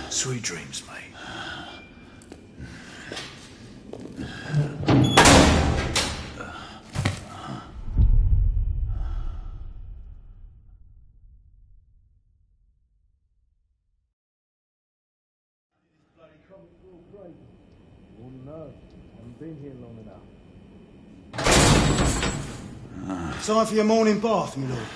Sweet dreams, mate. Been here long enough. Time for your morning bath, my lord.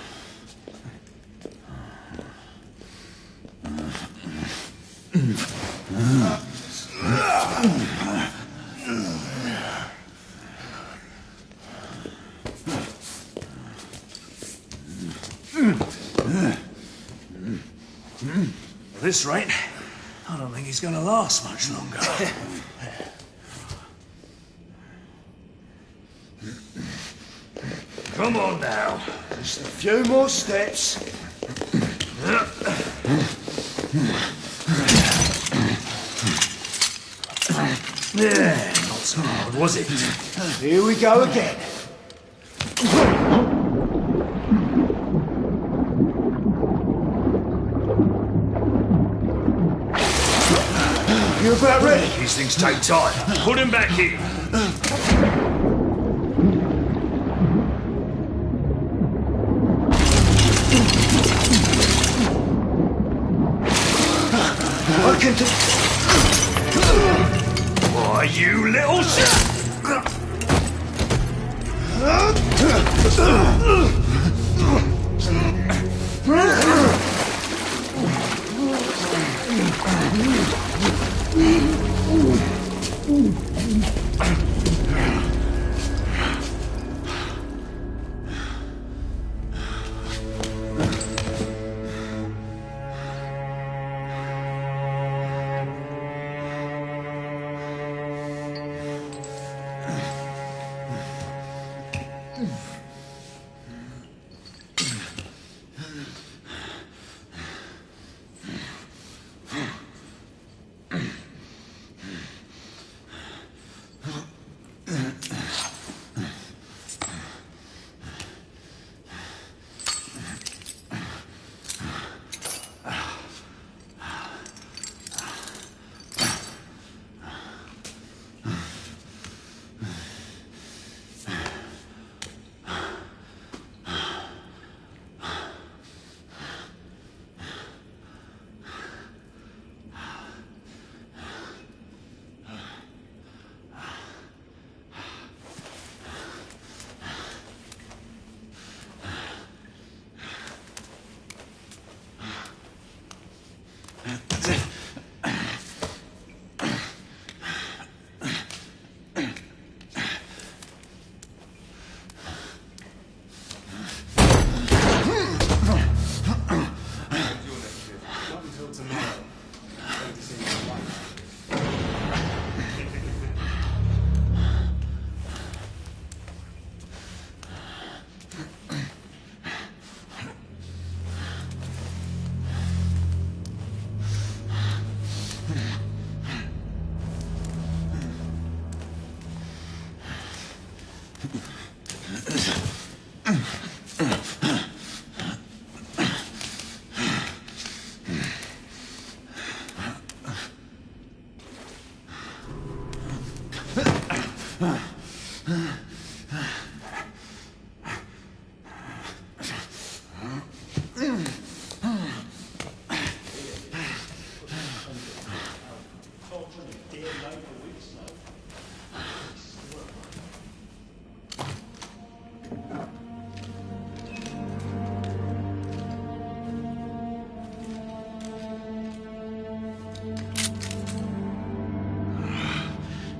At this rate, I don't think he's going to last much longer. Come on now. Just a few more steps. Yeah, not so hard, was it? Here we go again. You about ready? These things take time. Put him back in. I can do... Why, you little shit!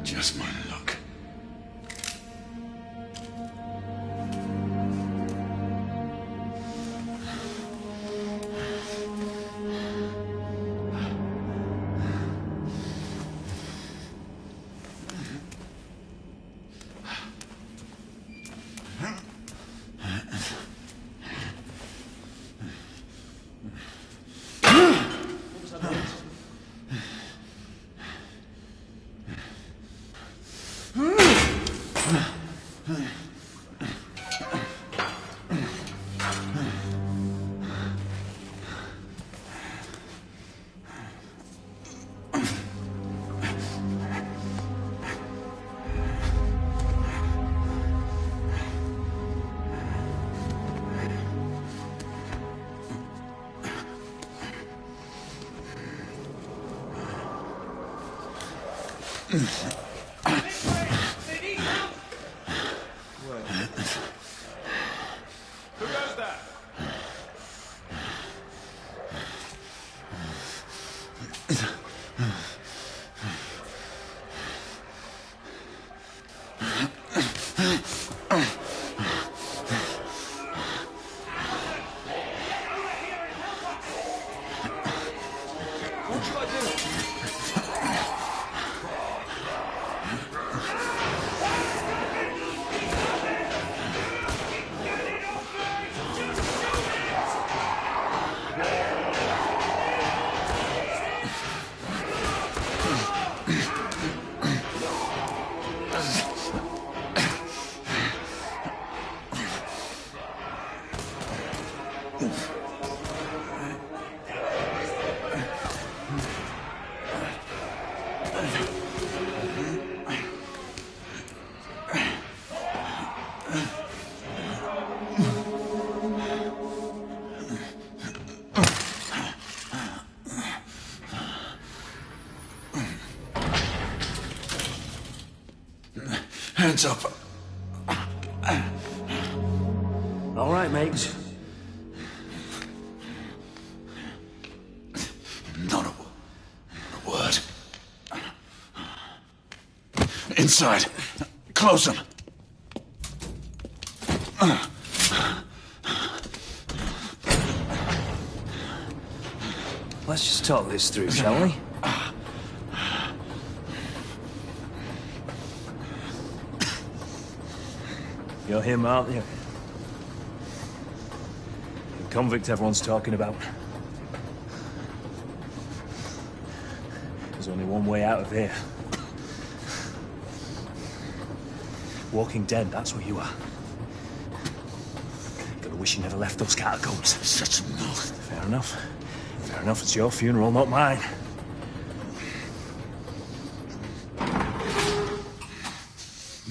Just my luck. Who goes there? What should I do? Hands up. All right, mates. Not a word. Inside. Close them. Let's just talk this through, shall we? You're him, aren't you? The convict everyone's talking about. There's only one way out of here. Walking Dead, that's where you are. Gotta wish you never left those catacombs. Such a mouth. Fair enough. Fair enough, it's your funeral, not mine.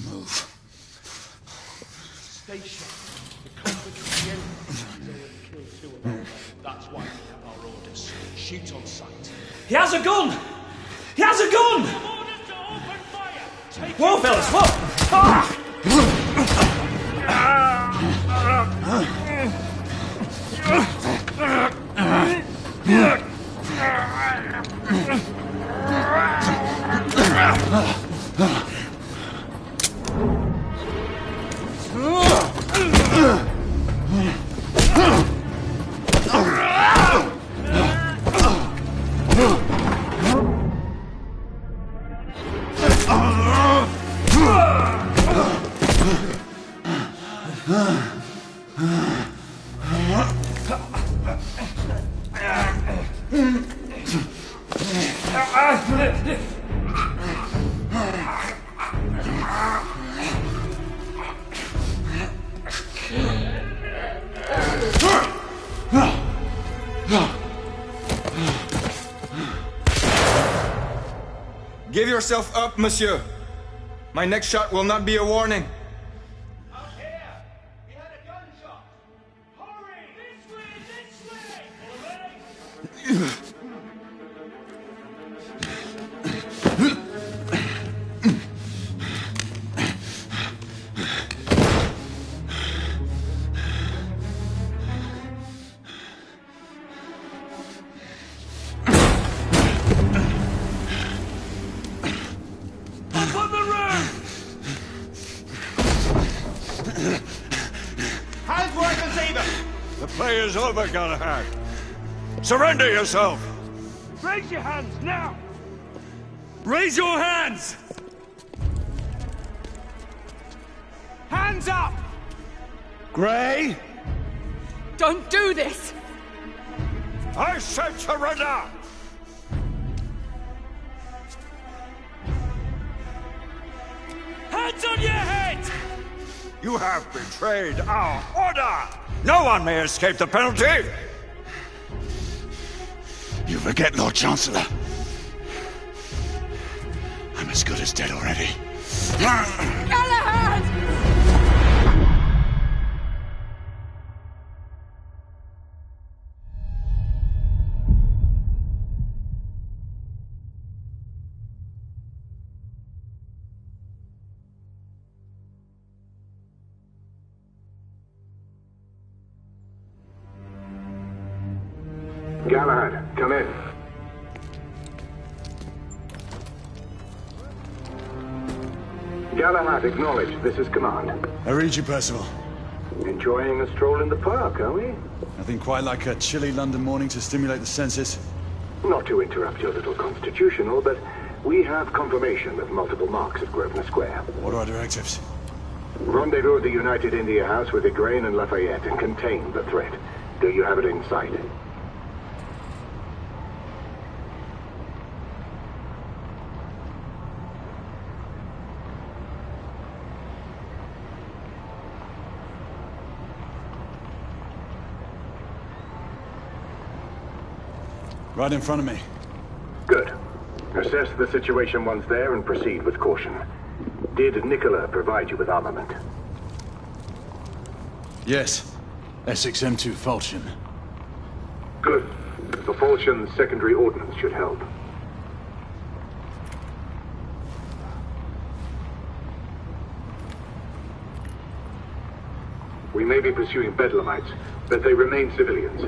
Move. Stay sharp. The convict will be anything. They have killed 2 of them. That's why we have our orders. Shoot on sight. He has a gun! He has a gun! Orders to open fire! Take Whoa, fellas, whoa! Ah! Give yourself up, monsieur. My next shot will not be a warning. Out here! We had a gunshot! Hurry! This way! This way! Hands where I can see them! The play is over, Galahad. Surrender yourself! Raise your hands now! Raise your hands! Hands up! Gray, Don't do this! I said surrender! Hands on your head! You have betrayed our order! No one may escape the penalty! You forget, Lord Chancellor. I'm as good as dead already. Galahad! Galahad, come in. Galahad, acknowledge. This is command. I read you, Percival. Enjoying a stroll in the park, are we? Nothing quite like a chilly London morning to stimulate the senses. Not to interrupt your little constitutional, but we have confirmation of multiple marks at Grosvenor Square. What are our directives? Rendezvous at the United India House with Igraine and Lafayette and contain the threat. Do you have it in sight? Right in front of me. Good. Assess the situation once there and proceed with caution. Did Nicola provide you with armament? Yes. Essex M2 Falchion. Good. The Falchion's secondary ordnance should help. We may be pursuing Bedlamites, but they remain civilians.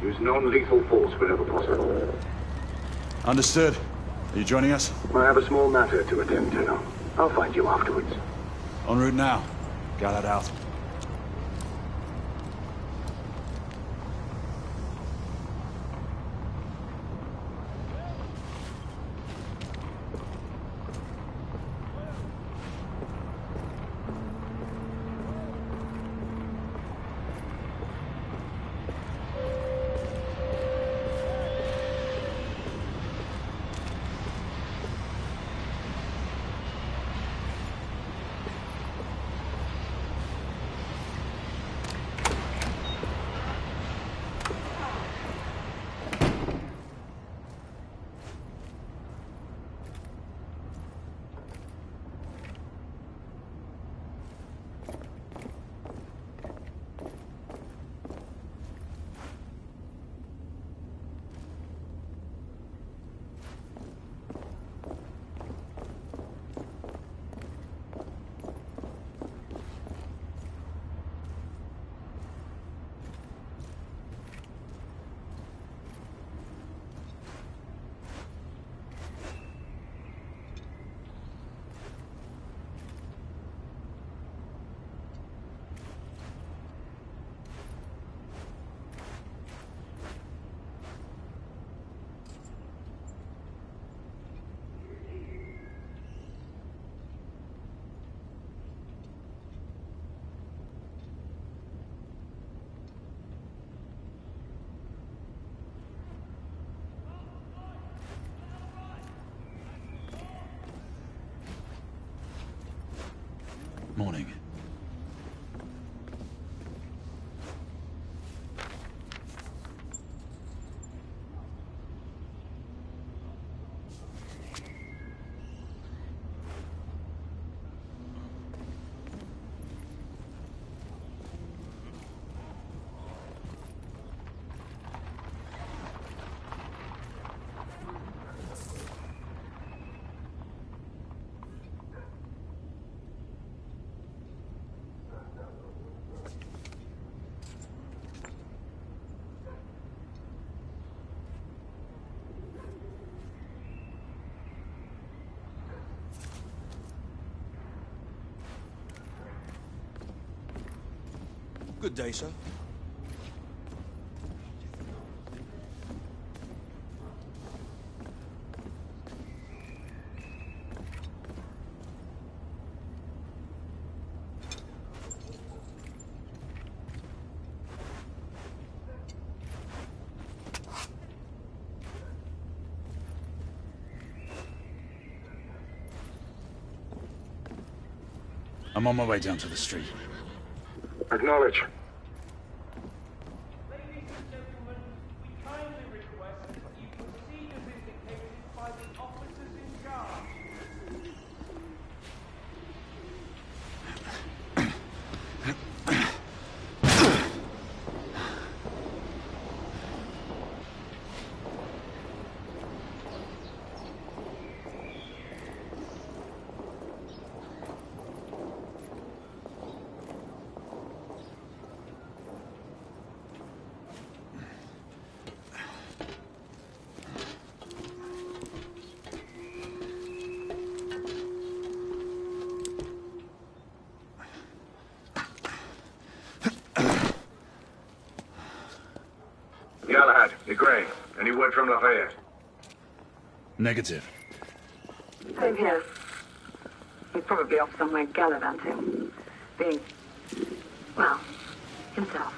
Use non-lethal force whenever possible. Understood. Are you joining us? I have a small matter to attend to. I'll find you afterwards. En route now. Galahad out. Morning. Good day, sir. I'm on my way down to the street. Acknowledge. Ladies and gentlemen, we kindly request that you proceed as indicated by the officers in charge. Gray. Any word from Lafayette? Negative. Same here. He's probably off somewhere gallivanting. Being, well, himself.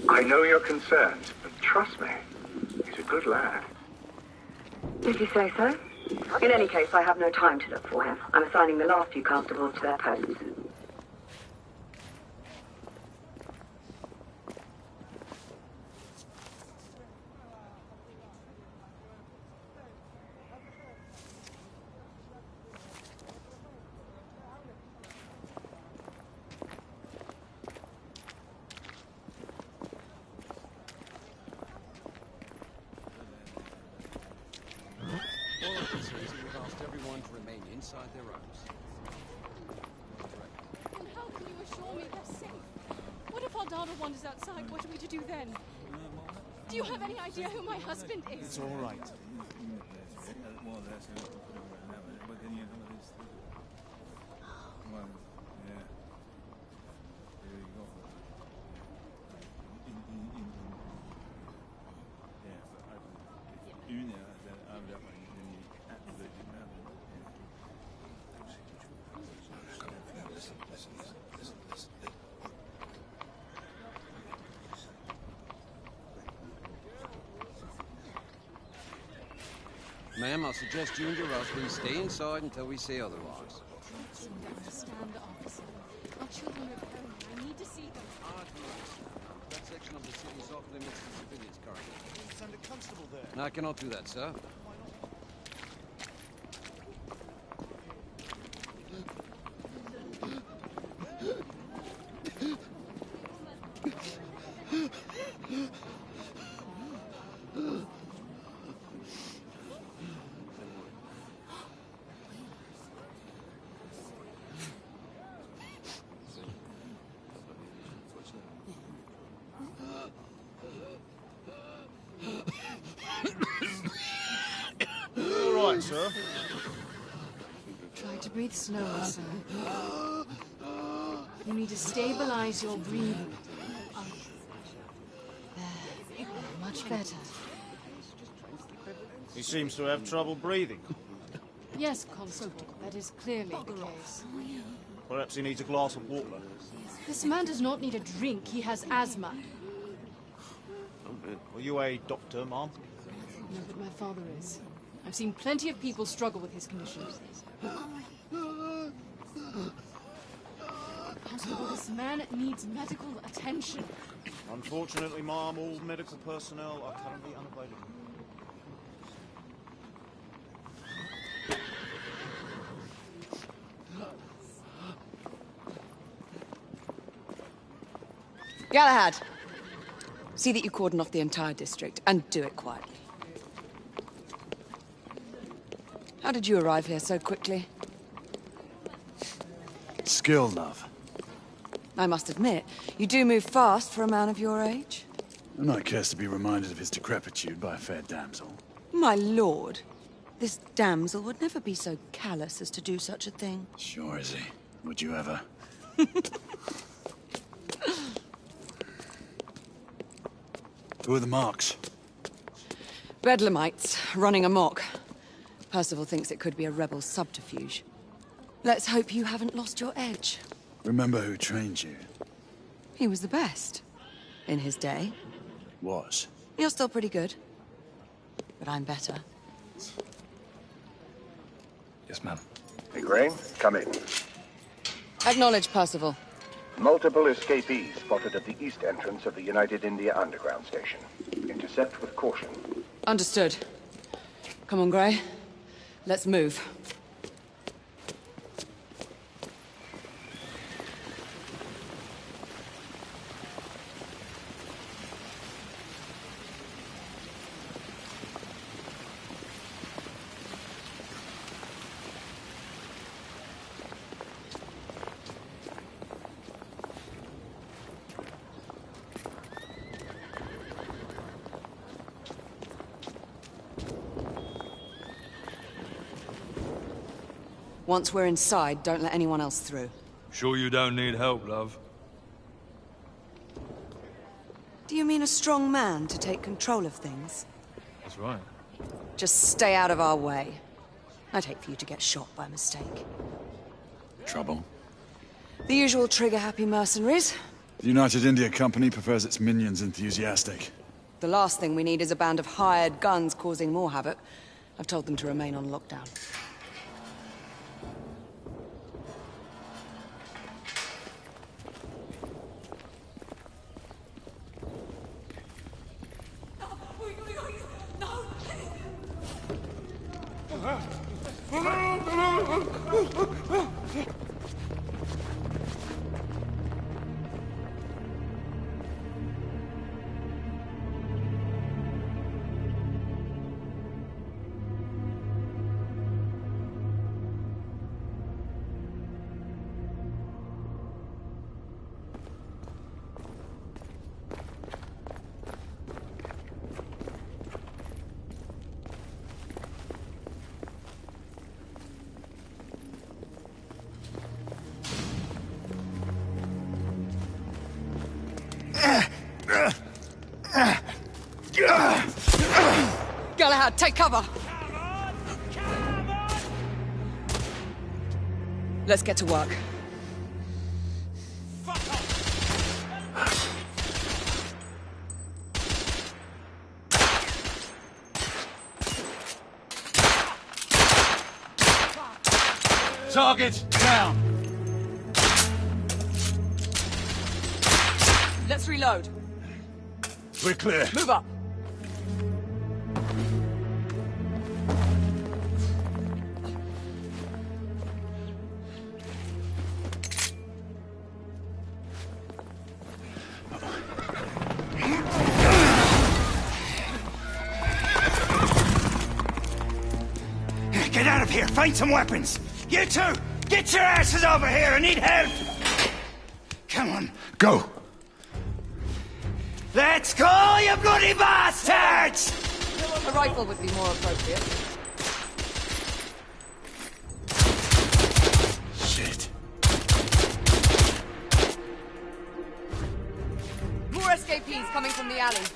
I know you're concerned, but trust me, he's a good lad. If you say so. In any case, I have no time to look for him. I'm assigning the last few constables to their posts. Inside their rooms. And how can you assure me they're safe? What if Aldana wanders outside? What are we to do then? Do you have any idea who my husband is? It's all right. Ma'am, I'll suggest you and your husband stay inside until we say otherwise. Don't seem to understand, officer. Our children are at home. I need to see them. That section of the city is off limits to civilians currently. Send a constable there. No, I cannot do that, sir. Sir? Try to breathe slower, sir. You need to stabilize your breathing. There. Much better. He seems to have trouble breathing. Yes, Constable. That is clearly the case. Perhaps he needs a glass of water. This man does not need a drink. He has asthma. Are you a doctor, ma'am? No, but my father is. I've seen plenty of people struggle with his condition. Constable, this man needs medical attention. Unfortunately, ma'am, all medical personnel are currently unavailable. Galahad, see that you cordon off the entire district, and do it quietly. How did you arrive here so quickly? Skill, love. I must admit, you do move fast for a man of your age. A knight cares to be reminded of his decrepitude by a fair damsel. My lord, this damsel would never be so callous as to do such a thing. Sure is he. Would you ever? Who are the marks? Bedlamites, running amok. Percival thinks it could be a rebel subterfuge. Let's hope you haven't lost your edge. Remember who trained you? He was the best. In his day. Was. You're still pretty good. But I'm better. Yes, ma'am. Hey, Gray, come in. Acknowledge, Percival. Multiple escapees spotted at the east entrance of the United India Underground Station. Intercept with caution. Understood. Come on, Gray. Let's move. Once we're inside, don't let anyone else through. Sure you don't need help, love? Do you mean a strong man to take control of things? That's right. Just stay out of our way. I'd hate for you to get shot by mistake. Trouble? The usual trigger-happy mercenaries. The United India Company prefers its minions enthusiastic. The last thing we need is a band of hired guns causing more havoc. I've told them to remain on lockdown. Galahad, take cover! Let's get to work. Target down! Let's reload. We're clear. Move up. Get out of here! Find some weapons! You two! Get your asses over here! I need help! Come on. Go! Let's go, you bloody bastards! A rifle would be more appropriate. Shit. More escapees coming from the alley.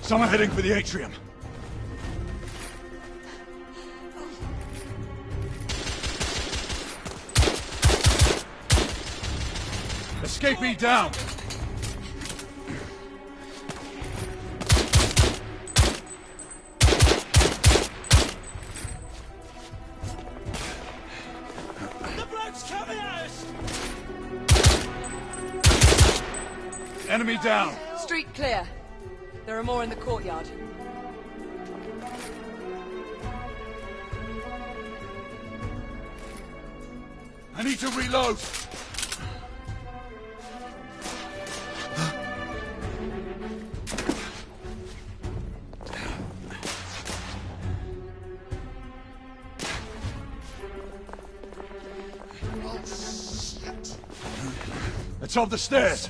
Someone heading for the atrium. Escapee down! The bloke's coming at us! Enemy down! Street clear. There are more in the courtyard. I need to reload! It's up the stairs!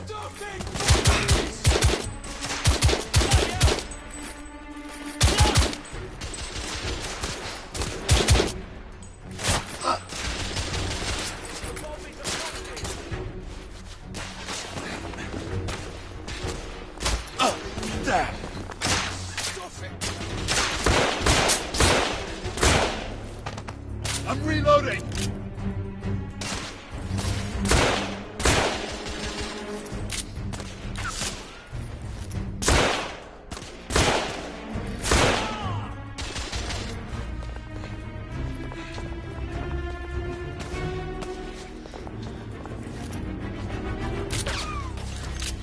I'm reloading!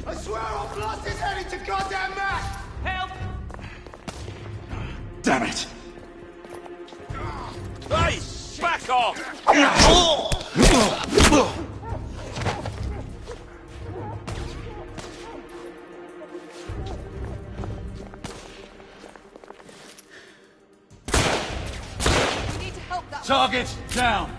I swear I've lost his head into goddamn mess! Help! Damn it! Hey! Back off! We need to help that Target down!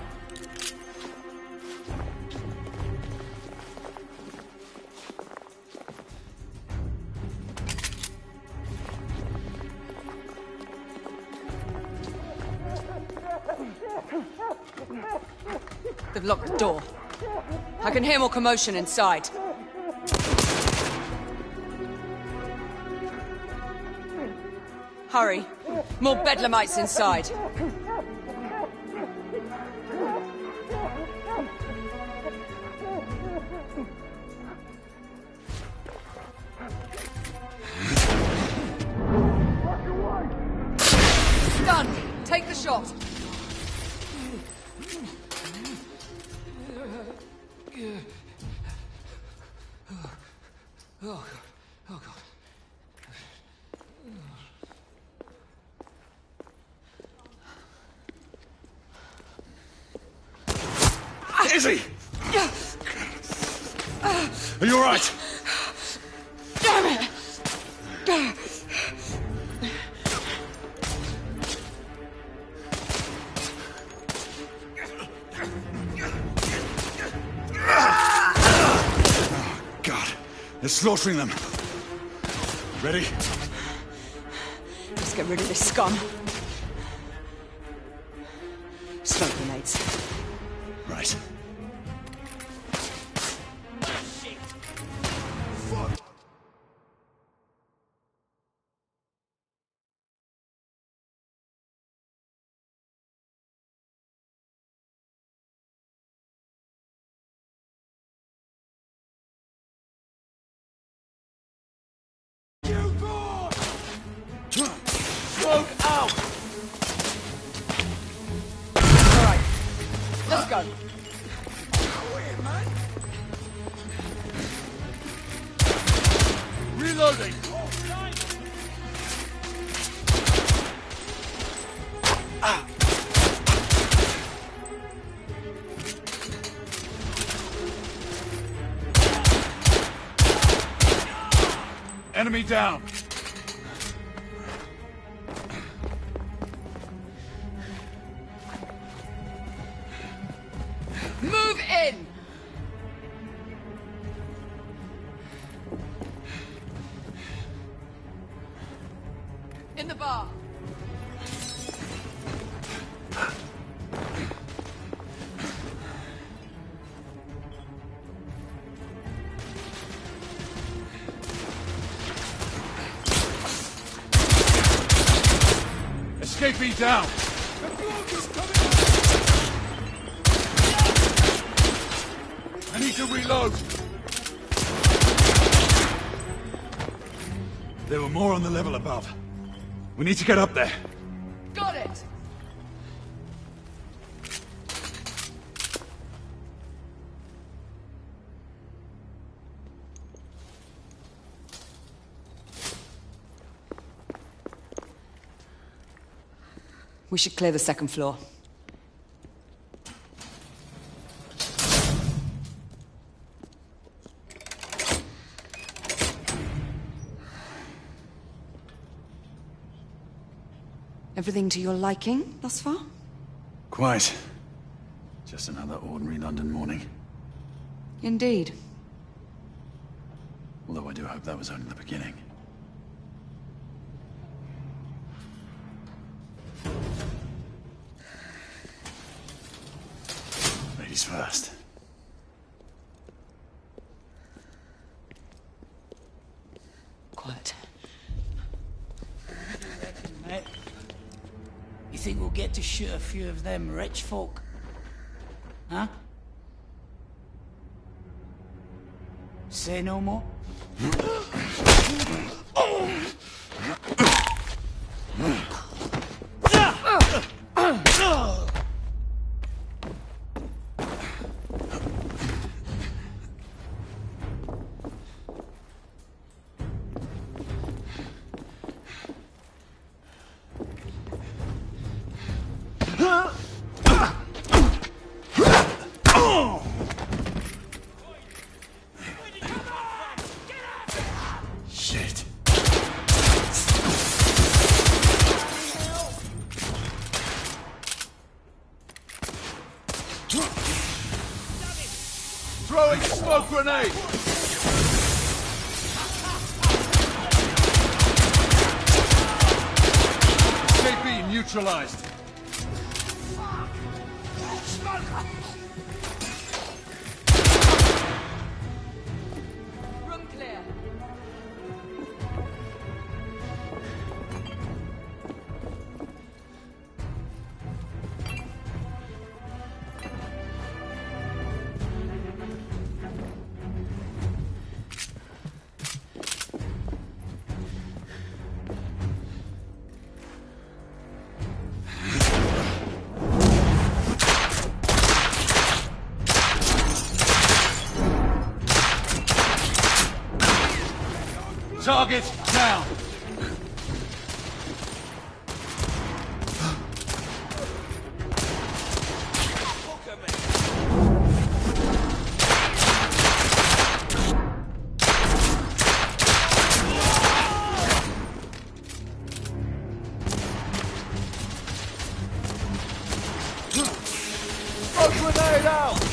They've locked the door. I can hear more commotion inside. Hurry. More bedlamites inside. Done. Take the shot. Oh, God. Izzy! Are you all right? Damn it! God, they're slaughtering them. Ready? Let's get rid of this scum. Smoke grenades. Right. Smoke out! Alright. Let's go. Reloading! Enemy down. Move in! In the bar. Escapee down. I need to reload. There were more on the level above. We need to get up there. Got it! We should clear the second floor. Everything to your liking thus far? Quite. Just another ordinary London morning. Indeed. Although I do hope that was only the beginning. Ladies first. Quiet. Mate, you think we'll get to shoot a few of them rich folk? Huh? Say no more? Shit. Throwing smoke grenade! Escapee neutralized. Room clear. target, now! Smoke grenade out!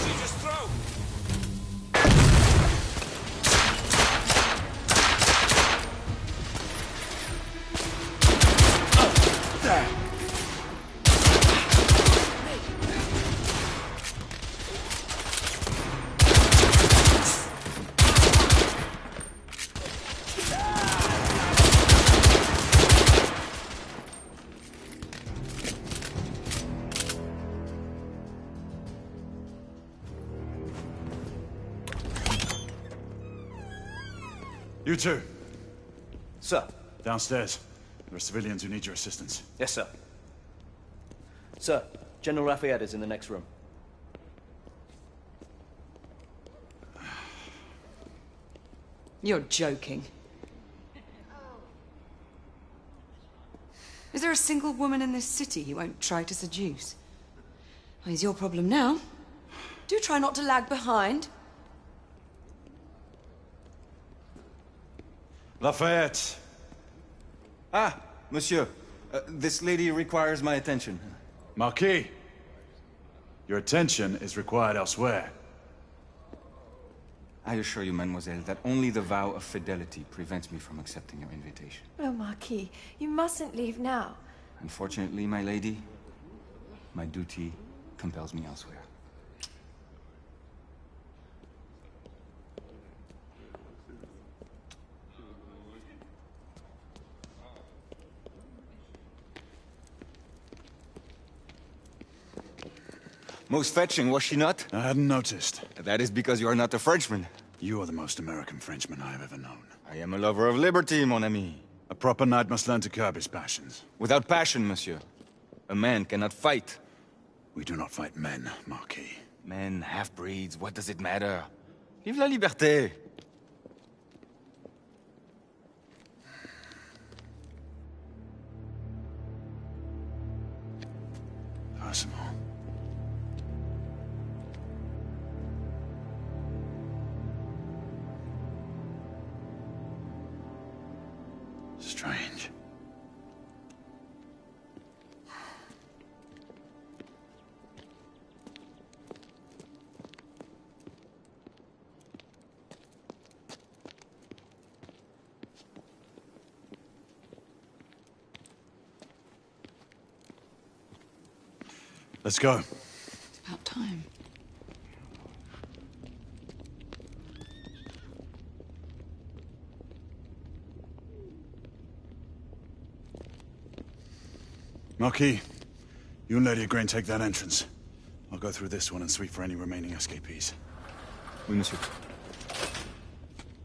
You two. Sir. Downstairs. There are civilians who need your assistance. Yes, sir. Sir, General Lafayette is in the next room. You're joking. Is there a single woman in this city you won't try to seduce? Well, it's your problem now. Do try not to lag behind. Lafayette. Ah, monsieur. This lady requires my attention. Marquis. Your attention is required elsewhere. I assure you, mademoiselle, that only the vow of fidelity prevents me from accepting your invitation. Oh, Marquis, you mustn't leave now. Unfortunately, my lady, my duty compels me elsewhere. Most fetching, was she not? I hadn't noticed. That is because you are not a Frenchman. You are the most American Frenchman I have ever known. I am a lover of liberty, mon ami. A proper knight must learn to curb his passions. Without passion, monsieur, a man cannot fight. We do not fight men, Marquis. Men, half-breeds, what does it matter? Vive la liberté! Personal. Strange. Let's go. It's about time. Marquis, you and Lady Grain take that entrance. I'll go through this one and sweep for any remaining escapees. Oui, monsieur.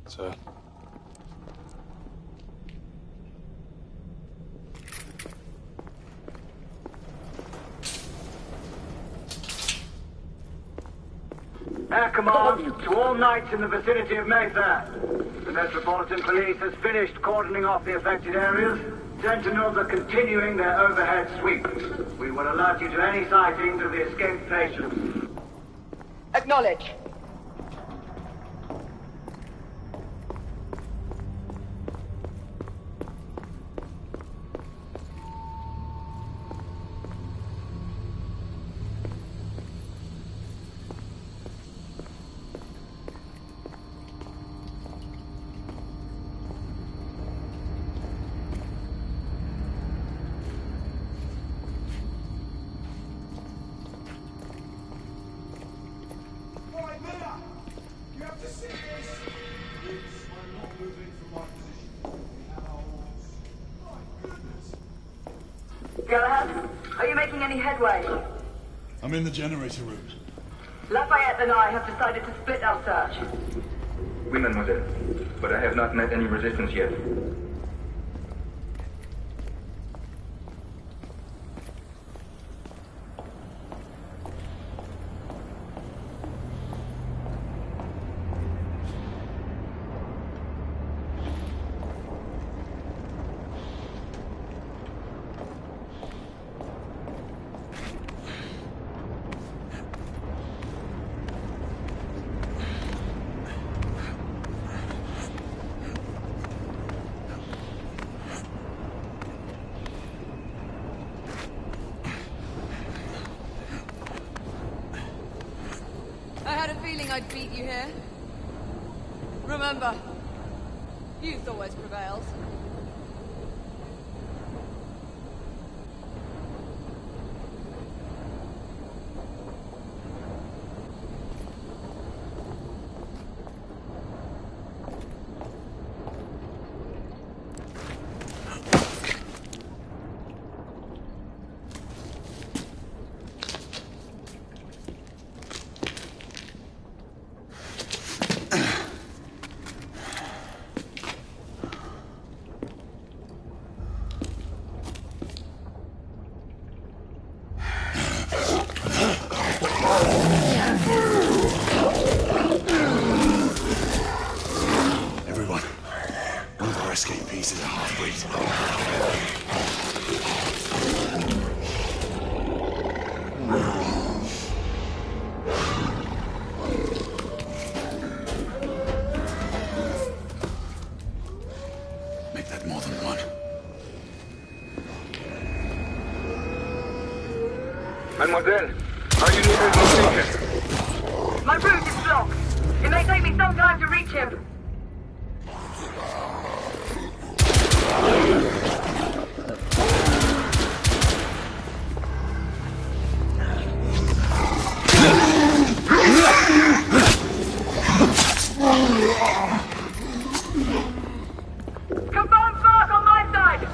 Sir. Air command to all knights in the vicinity of Mayfair. The Metropolitan Police has finished cordoning off the affected areas. Sentinels are continuing their overhead sweep. We will alert you to any sightings of the escaped patients. Acknowledge. Galahad, are you making any headway? I'm in the generator room. Lafayette and I have decided to split our search. Oui, mademoiselle. But I have not met any resistance yet. feeling I'd beat you here. Remember, youth always prevails. Mademoiselle, are you near his location? My route is blocked. It may take me some time to reach him. Confirmed mark on my side.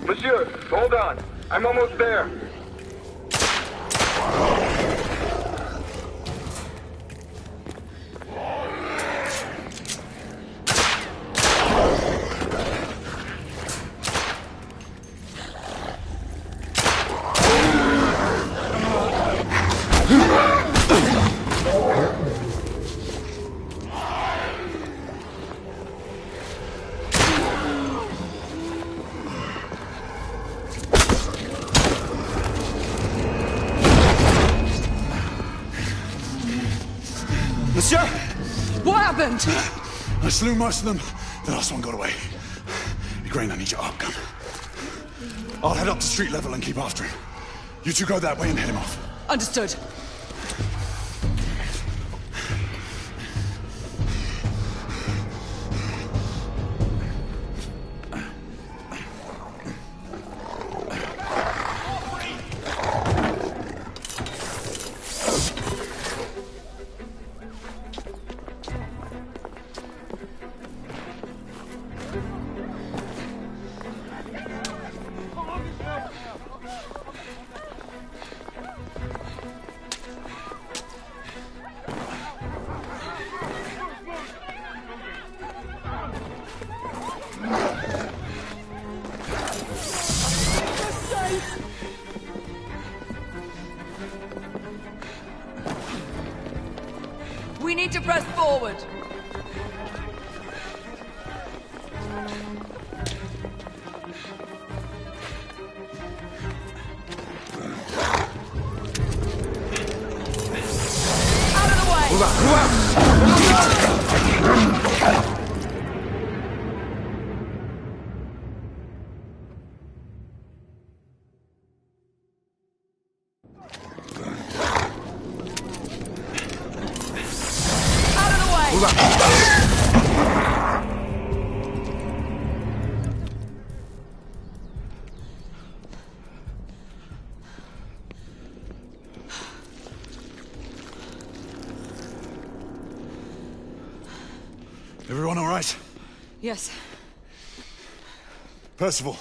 Monsieur, hold on. I'm almost there. Monsieur! What happened? I slew most of them. The last one got away. Grain, I need your arc gun. I'll head up to street level and keep after him. You two go that way and head him off. Understood. We need to press forward. Out of the way! Move out! Move up. Everyone all right? Yes. Percival,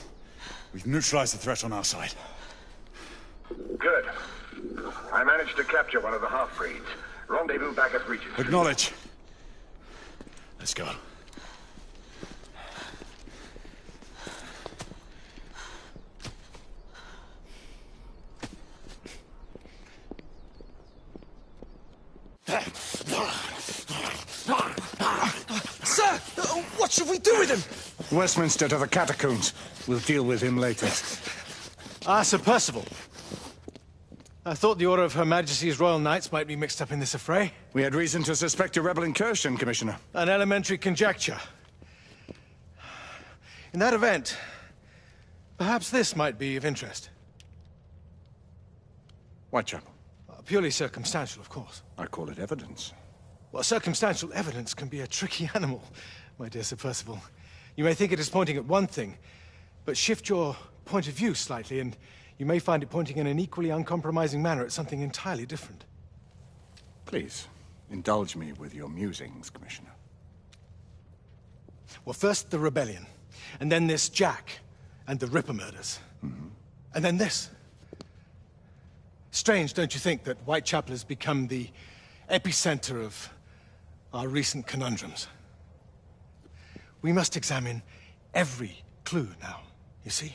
we've neutralized the threat on our side. Good. I managed to capture one of the half-breeds. Rendezvous back at Regent Street. Acknowledge. Let's go. Sir! What should we do with him? Westminster to the catacombs. We'll deal with him later. Ah, Sir Percival. I thought the Order of Her Majesty's Royal Knights might be mixed up in this affray. We had reason to suspect a rebel incursion, Commissioner. An elementary conjecture. In that event, perhaps this might be of interest. Whitechapel. Purely circumstantial, of course. I call it evidence. Well, circumstantial evidence can be a tricky animal, my dear Sir Percival. You may think it is pointing at one thing, but shift your point of view slightly, and you may find it pointing in an equally uncompromising manner at something entirely different. Please, indulge me with your musings, Commissioner. Well, first the rebellion, and then this Jack, and the Ripper murders. And then this. Strange, don't you think, that Whitechapel has become the epicenter of our recent conundrums? We must examine every clue now, you see?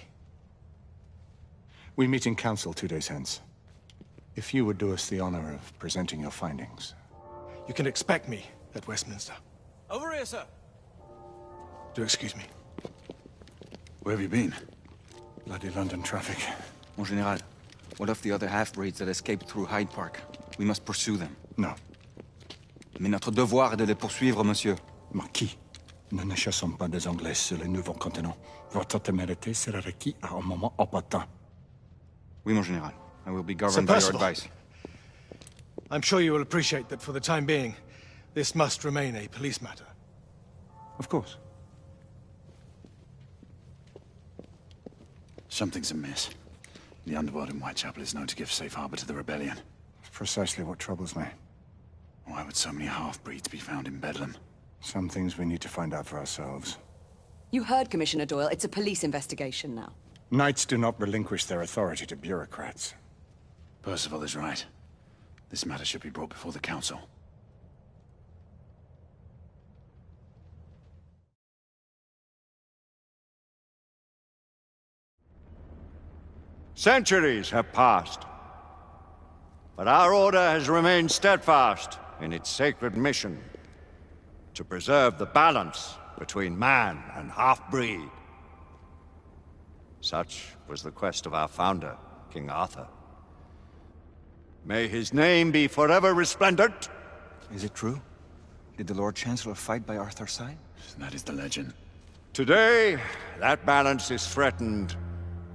We meet in council 2 days hence. If you would do us the honor of presenting your findings. You can expect me at Westminster. Over here, sir. Do excuse me. Where have you been? Bloody London traffic. Mon Général, what of the other half-breeds that escaped through Hyde Park? We must pursue them. No. Mais notre devoir est de les poursuivre, monsieur. Marquis, nous ne chassons pas des Anglais sur les nouveaux continents. Votre témérité sera requise à un moment opportun. Oui, mon Général. I will be governed by your advice. I'm sure you will appreciate that for the time being, this must remain a police matter. Of course. Something's amiss. The underworld in Whitechapel is known to give safe harbor to the rebellion. It's precisely what troubles me. Why would so many half-breeds be found in Bedlam? Some things we need to find out for ourselves. You heard Commissioner Doyle. It's a police investigation now. Knights do not relinquish their authority to bureaucrats. Percival is right. This matter should be brought before the council. Centuries have passed, but our order has remained steadfast in its sacred mission to preserve the balance between man and half-breed. Such was the quest of our founder, King Arthur. May his name be forever resplendent. Is it true? Did the Lord Chancellor fight by Arthur's side? That is the legend. Today, that balance is threatened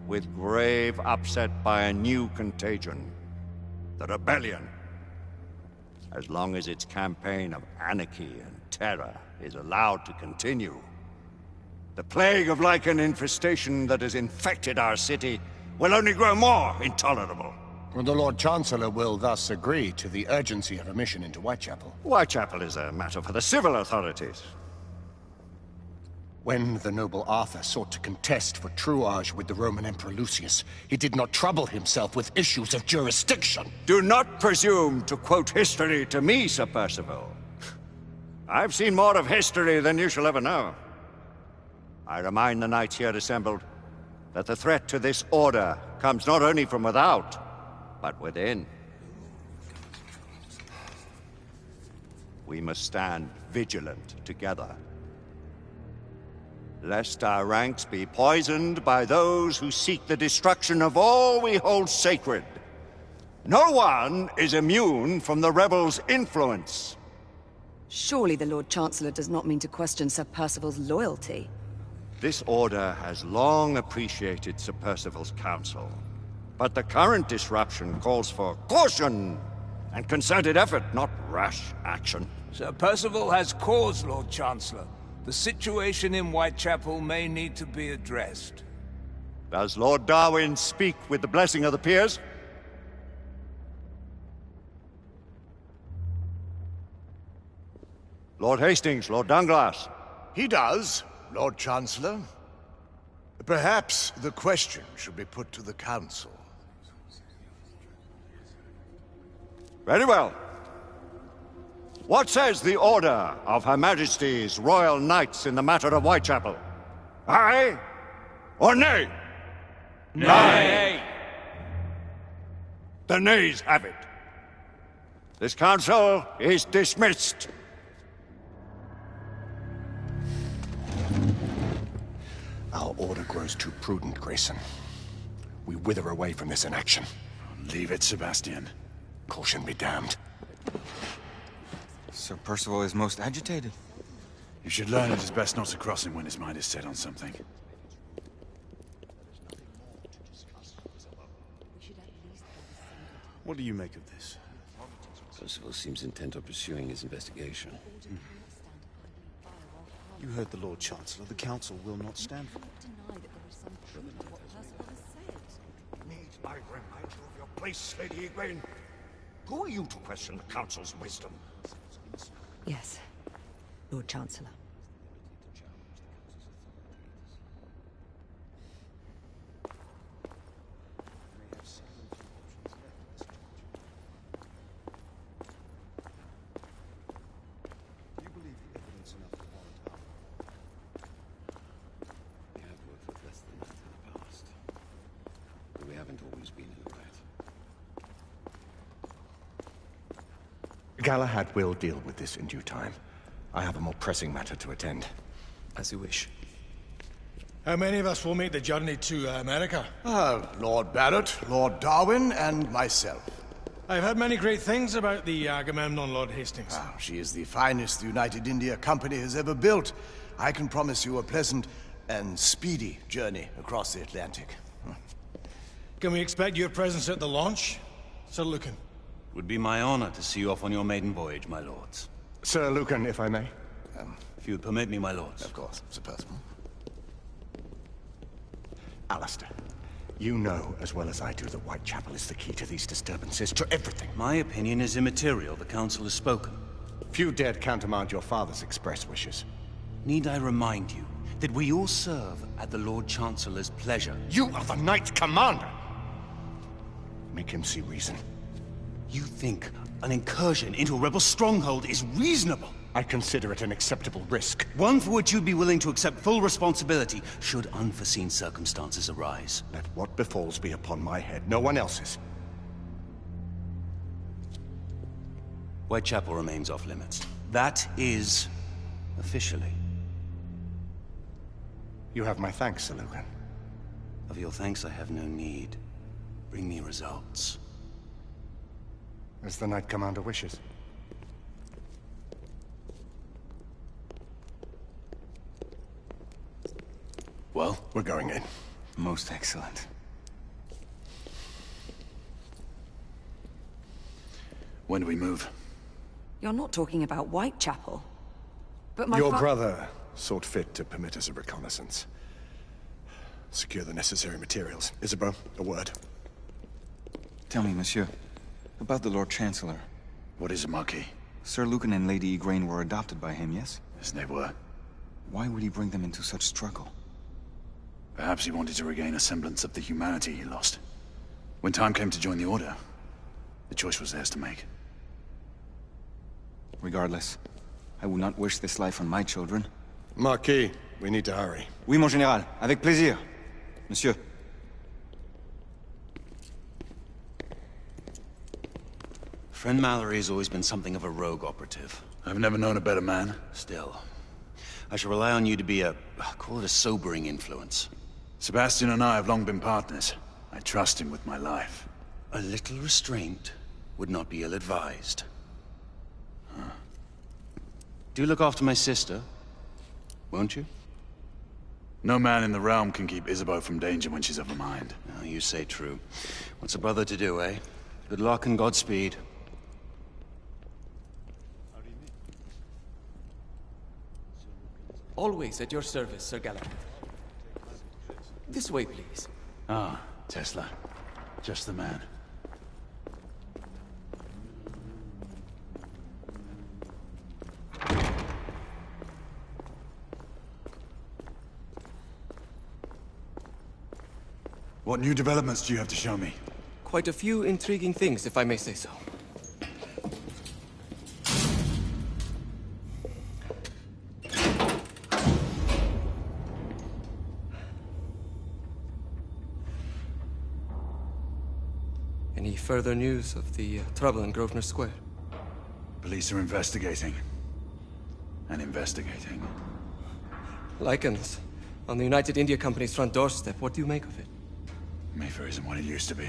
with grave upset by a new contagion, the rebellion. As long as its campaign of anarchy and terror is allowed to continue, the plague of lichen infestation that has infected our city will only grow more intolerable. The Lord Chancellor will thus agree to the urgency of a mission into Whitechapel. Whitechapel is a matter for the civil authorities. When the noble Arthur sought to contest for truage with the Roman Emperor Lucius, he did not trouble himself with issues of jurisdiction. Do not presume to quote history to me, Sir Percival. I've seen more of history than you shall ever know. I remind the knights here assembled that the threat to this order comes not only from without, but within. We must stand vigilant together, lest our ranks be poisoned by those who seek the destruction of all we hold sacred. No one is immune from the rebels' influence. Surely the Lord Chancellor does not mean to question Sir Percival's loyalty. This order has long appreciated Sir Percival's counsel, but the current disruption calls for caution and concerted effort, not rash action. Sir Percival has cause, Lord Chancellor. The situation in Whitechapel may need to be addressed. Does Lord Darwin speak with the blessing of the peers? Lord Hastings, Lord Dunglass. He does, Lord Chancellor. Perhaps the question should be put to the Council. Very well. What says the Order of Her Majesty's Royal Knights in the matter of Whitechapel? Aye or nay? Nay. The nays have it. This council is dismissed. Our order grows too prudent, Grayson. We wither away from this inaction. Leave it, Sebastian. Caution be damned. Sir Percival is most agitated. You should learn it is best not to cross him when his mind is set on something. What do you make of this? Percival seems intent on pursuing his investigation. You heard the Lord Chancellor. The Council will not stand for it. Need I remind you of your place, Lady Egwene? Who are you to question the Council's wisdom? Yes, Lord Chancellor. Galahad will deal with this in due time. I have a more pressing matter to attend. As you wish. How many of us will make the journey to America? Lord Barrett, Lord Darwin, and myself. I've heard many great things about the Agamemnon, Lord Hastings. She is the finest the United India Company has ever built. I can promise you a pleasant and speedy journey across the Atlantic. Can we expect your presence at the launch, Sir Lucan? Would be my honor to see you off on your maiden voyage, my lords. Sir Lucan, if I may. If you would permit me, my lords. Of course, Sir Percival. Alistair, you know as well as I do that Whitechapel is the key to these disturbances, to everything. My opinion is immaterial. The Council has spoken. Few dared countermand your father's express wishes. Need I remind you that we all serve at the Lord Chancellor's pleasure? You are the Knight Commander! Make him see reason. You think an incursion into a rebel stronghold is reasonable? I consider it an acceptable risk. One for which you'd be willing to accept full responsibility should unforeseen circumstances arise. Let what befalls be upon my head, no one else's. Whitechapel remains off limits. That is officially. You have my thanks, Sir Lucan. Of your thanks I have no need. Bring me results. As the Knight Commander wishes. Well, we're going in. Most excellent. When do we move? You're not talking about Whitechapel. But my Your brother sought fit to permit us a reconnaissance. Secure the necessary materials. Isabeau, a word. Tell me, monsieur, about the Lord Chancellor. What is it, Marquis? Sir Lucan and Lady Egwene were adopted by him, yes? Yes, they were. Why would he bring them into such struggle? Perhaps he wanted to regain a semblance of the humanity he lost. When time came to join the Order, the choice was theirs to make. Regardless, I would not wish this life on my children. Marquis, we need to hurry. Oui, mon général. Avec plaisir. Monsieur. Friend Mallory has always been something of a rogue operative. I've never known a better man. Still, I shall rely on you to be call it a sobering influence. Sebastian and I have long been partners. I trust him with my life. A little restraint would not be ill-advised. Do look after my sister, won't you? No man in the realm can keep Isabeau from danger when she's of a mind. Oh, you say true. What's a brother to do, eh? Good luck and Godspeed. Always at your service, Sir Galahad. This way, please. Ah, Tesla. Just the man. What new developments do you have to show me? Quite a few intriguing things, if I may say so. Any further news of the trouble in Grosvenor Square? Police are investigating. And investigating. Lycans. On the United India Company's front doorstep. What do you make of it? Mayfair isn't what it used to be.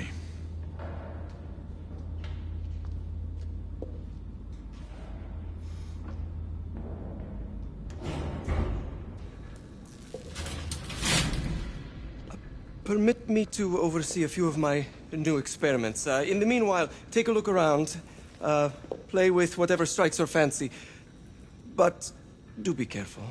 Permit me to oversee a few of my new experiments. In the meanwhile, take a look around. Play with whatever strikes your fancy. But do be careful.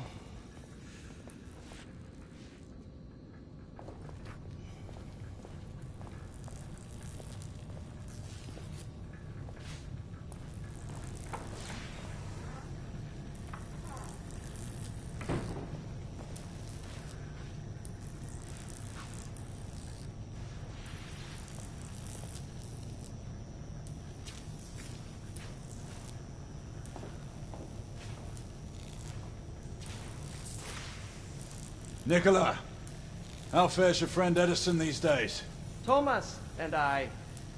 Nicola, how fares your friend Edison these days? Thomas and I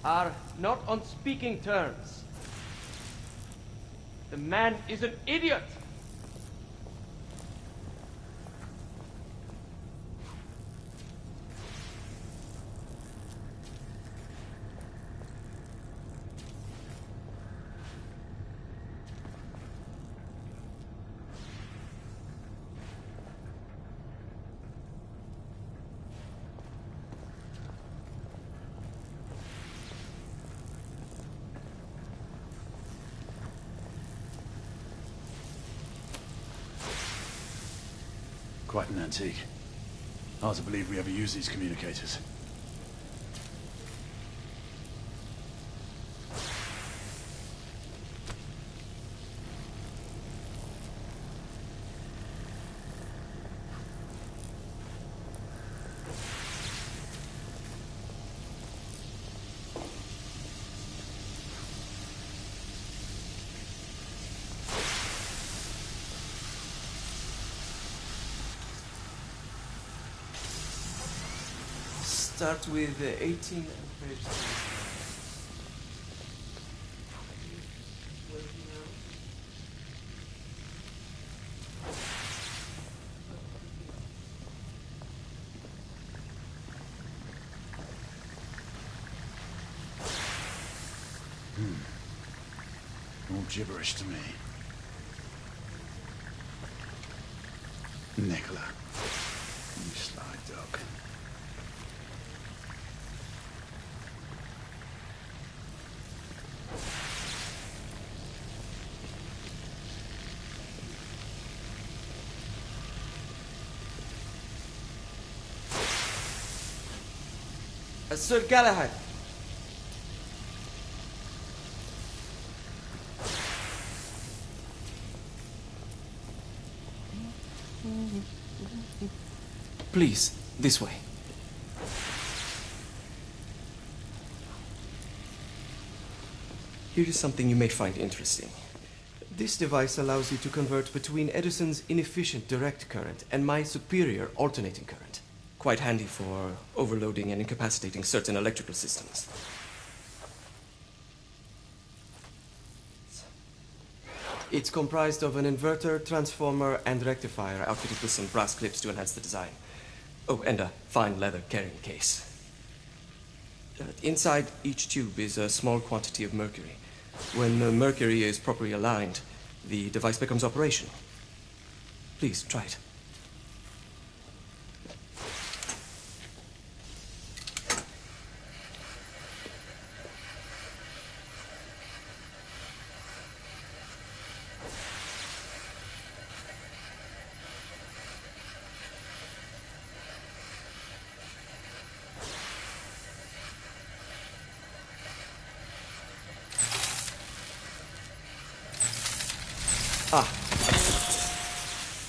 are not on speaking terms. The man is an idiot! Quite an antique. Hard to believe we ever use these communicators. Start with 18 amperes. All gibberish to me. Nicola, you sly dog. Sir Galahad. Please, this way. Here is something you may find interesting. This device allows you to convert between Edison's inefficient direct current and my superior alternating current. Quite handy for overloading and incapacitating certain electrical systems. It's comprised of an inverter, transformer, and rectifier outfitted with some brass clips to enhance the design. Oh, and a fine leather carrying case. Inside each tube is a small quantity of mercury. When the mercury is properly aligned, the device becomes operational. Please, try it.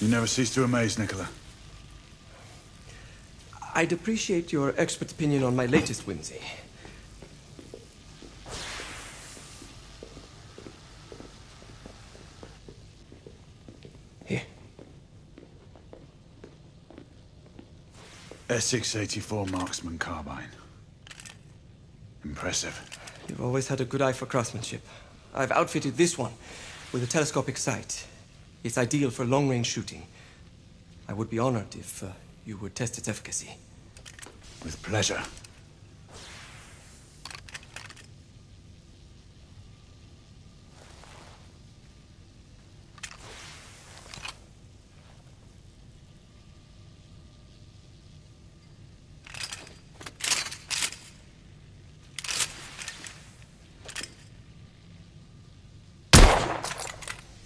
You never cease to amaze, Nicola. I'd appreciate your expert opinion on my latest whimsy. Here. Essex 84 Marksman Carbine. Impressive. You've always had a good eye for craftsmanship. I've outfitted this one with a telescopic sight. It's ideal for long-range shooting. I would be honored if you would test its efficacy. With pleasure.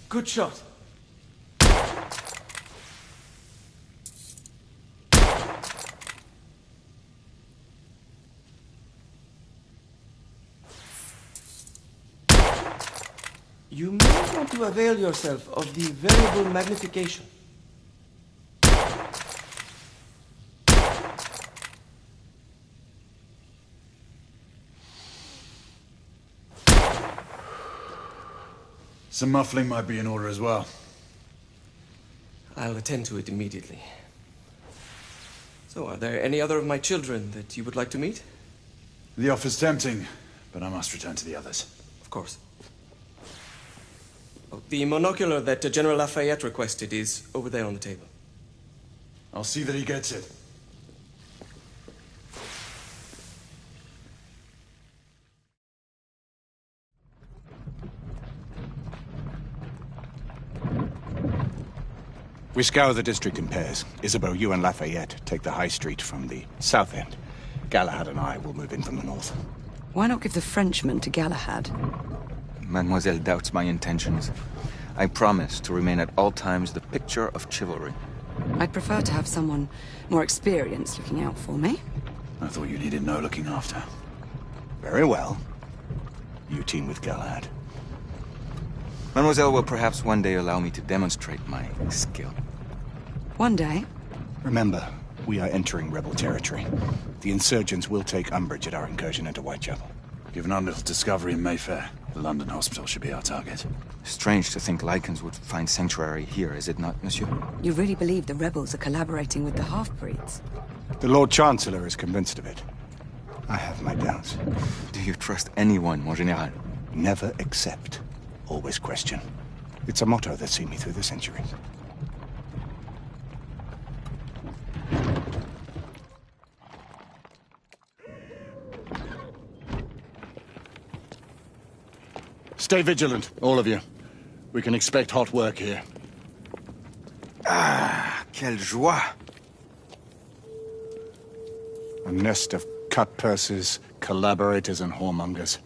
Good shot. You may want to avail yourself of the variable magnification. Some muffling might be in order as well. I'll attend to it immediately. So, are there any other of my children that you would like to meet? The offer's tempting, but I must return to the others. Of course. Oh, the monocular that General Lafayette requested is over there on the table. I'll see that he gets it. We scour the district in pairs. Isabeau, you and Lafayette take the high street from the south end. Galahad and I will move in from the north. Why not give the Frenchman to Galahad? Mademoiselle doubts my intentions. I promise to remain at all times the picture of chivalry. I'd prefer to have someone more experienced looking out for me. I thought you needed no looking after. Very well. You team with Galahad. Mademoiselle will perhaps one day allow me to demonstrate my skill. One day? Remember, we are entering rebel territory. The insurgents will take umbrage at our incursion into Whitechapel. Given our little discovery in Mayfair, the London hospital should be our target. Strange to think Lycans would find sanctuary here, is it not, monsieur? You really believe the rebels are collaborating with the half-breeds? The Lord Chancellor is convinced of it. I have my doubts. Do you trust anyone, mon général? Never accept. Always question. It's a motto that's seen me through the centuries. Stay vigilant, all of you. We can expect hot work here. Ah, quelle joie! A nest of cut-purses, collaborators, and whoremongers.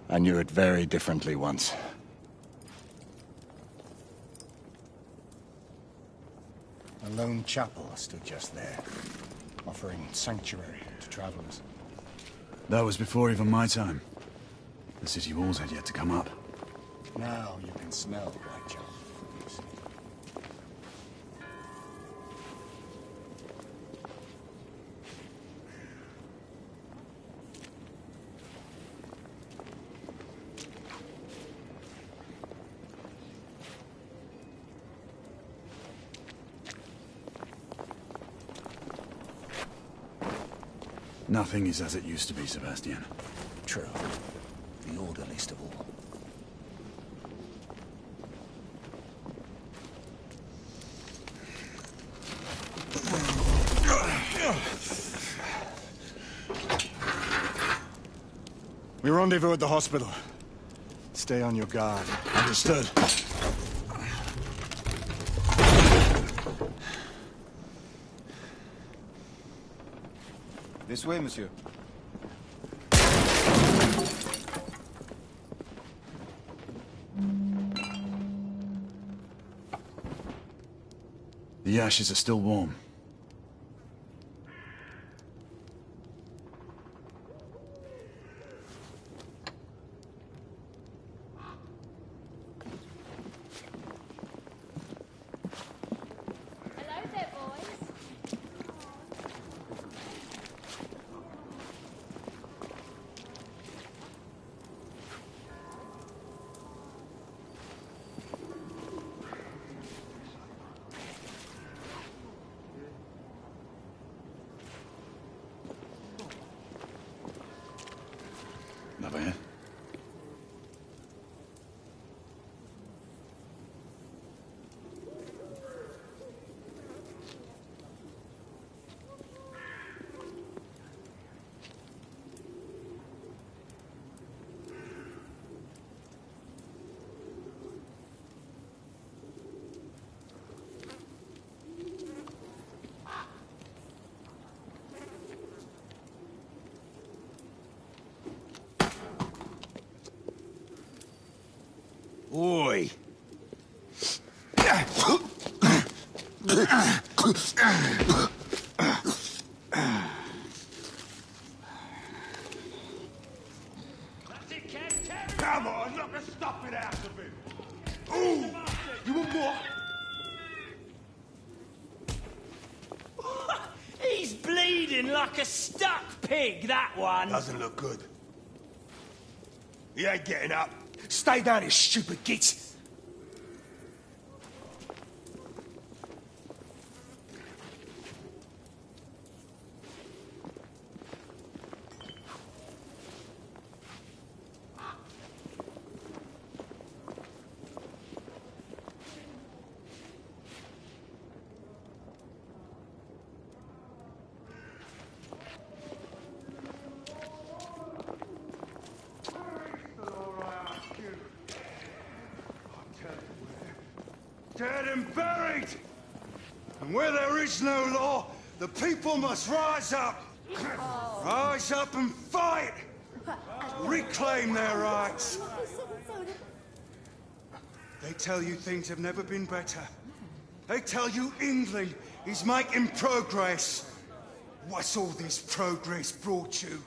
I knew it very differently once. A lone chapel stood just there, offering sanctuary to travelers. That was before even my time. The city walls had yet to come up. Now you can smell Whitechapel. Nothing is as it used to be, Sebastian. True. The order least of all. We rendezvous at the hospital. Stay on your guard. Understood. This way, monsieur. The ashes are still warm. over here. Oi! Come on, knock the stuffing out of him! Ooh! You want more? He's bleeding like a stuck pig, that one. Doesn't look good. He ain't getting up. Stay down, you stupid git! Dead and buried! And where there is no law, the people must rise up! Rise up and fight! Reclaim their rights! They tell you things have never been better. They tell you England is making progress. What's all this progress brought you?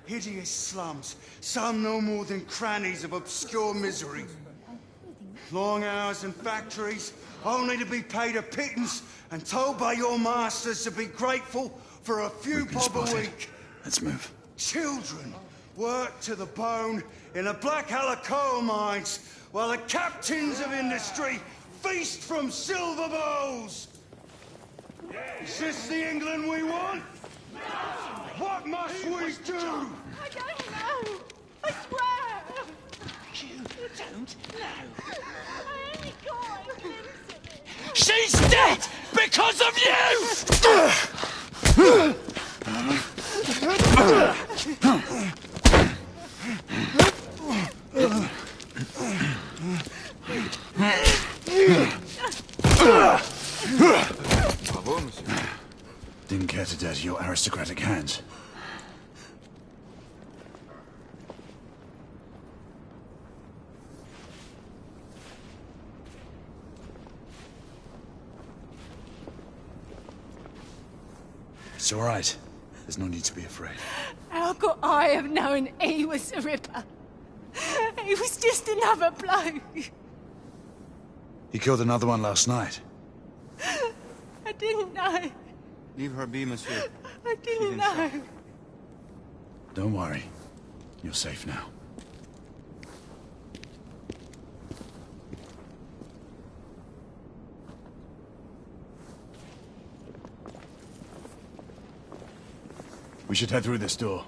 Hideous slums, some no more than crannies of obscure misery. Long hours in factories, only to be paid a pittance and told by your masters to be grateful for a few bob a week. Let's move. Children work to the bone in the Black Hella coal mines, while the captains of industry feast from silver bowls. Is this the England we want? What must we do? I don't know. I swear. You don't know. I only got a glimpse of it. She's dead because of you! Bravo, monsieur. Didn't care to dirty your aristocratic hands. It's all right. There's no need to be afraid. How could I have known he was the Ripper? He was just another bloke. He killed another one last night. I didn't know. Leave her be, monsieur. I didn't know. Don't worry. You're safe now. We should head through this door.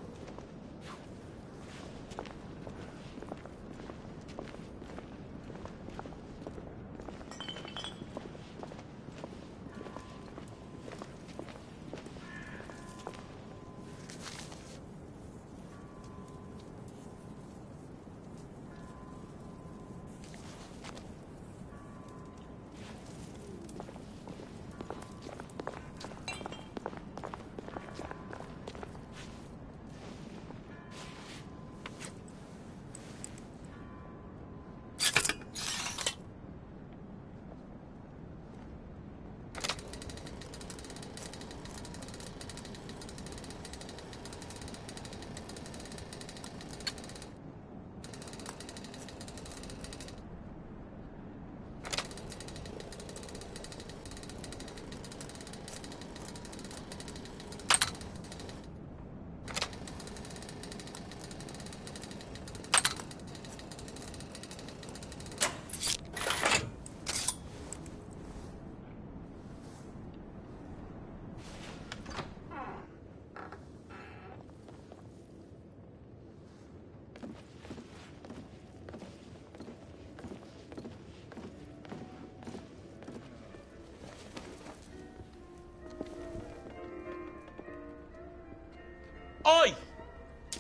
Oi!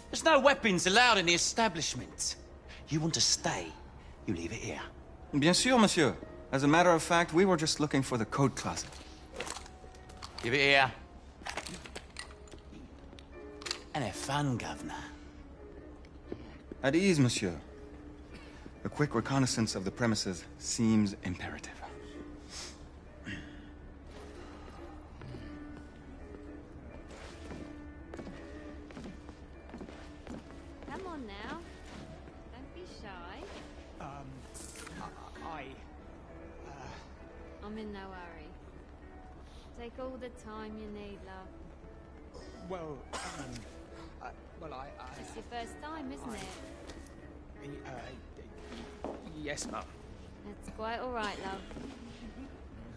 There's no weapons allowed in the establishment. You want to stay, you leave it here. Bien sûr, monsieur. As a matter of fact, we were just looking for the code closet. Give it here. And have fun, Governor. At ease, monsieur. A quick reconnaissance of the premises seems imperative. Come on now. Don't be shy. I'm in no hurry. Take all the time you need, love. Well, It's your first time, isn't it? Yes, ma'am. That's quite all right, love.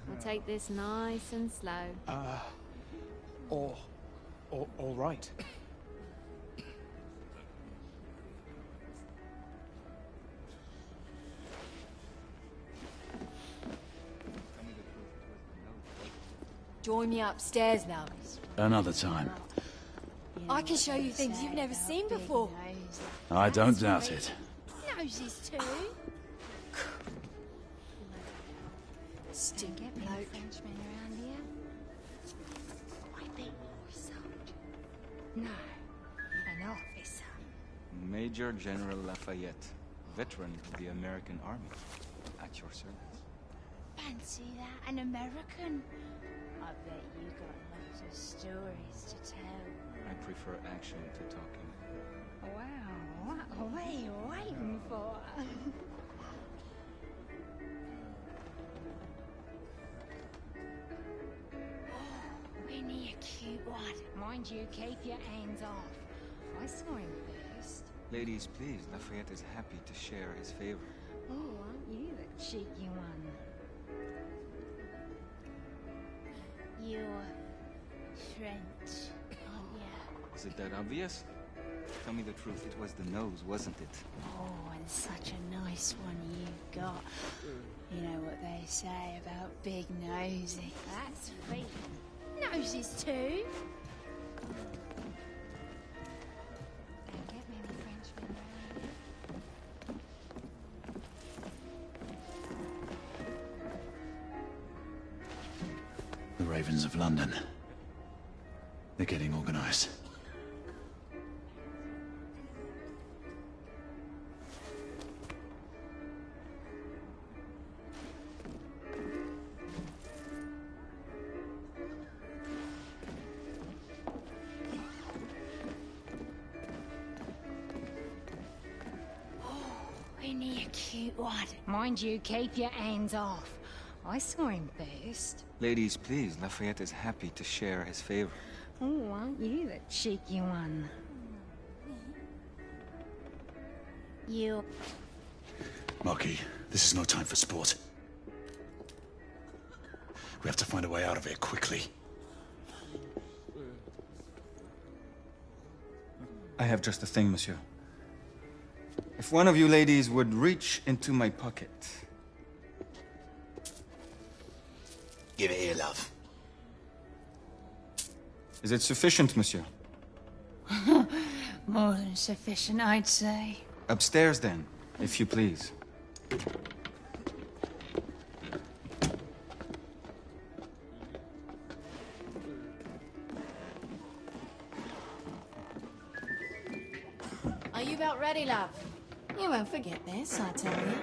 We'll take this nice and slow. All right. Join me upstairs, love. Another time. I can show you things you've never seen before. I don't doubt it. Noses too. Stupid bloke. Frenchman around here? I think more sold. No, an officer. Major General Lafayette, veteran of the American Army. At your service. Fancy that, an American? I bet you got lots of stories to tell. I prefer action to talking. Wow, what are you waiting for? Winnie, a cute one. Mind you, keep your hands off. I saw him first. Ladies, please, Lafayette is happy to share his favor. Oh, aren't you the cheeky one? You're French, aren't you? Is it that obvious? Tell me the truth, it was the nose, wasn't it? Oh, and such a nice one you've got. You know what they say about big nosy. That's feet. Noses too. Don't get many Frenchmen around here. The Ravens of London. They're getting organized. Winnie, a cute one. Mind you, keep your hands off. I saw him first. Ladies, please, Lafayette is happy to share his favor. Oh, aren't you the cheeky one? You... Marquis, this is no time for sport. We have to find a way out of here quickly. I have just a thing, monsieur. If one of you ladies would reach into my pocket. Give it here, love. Is it sufficient, monsieur? More than sufficient, I'd say. Upstairs, then, if you please. Are you about ready, love? You won't forget this, I tell you.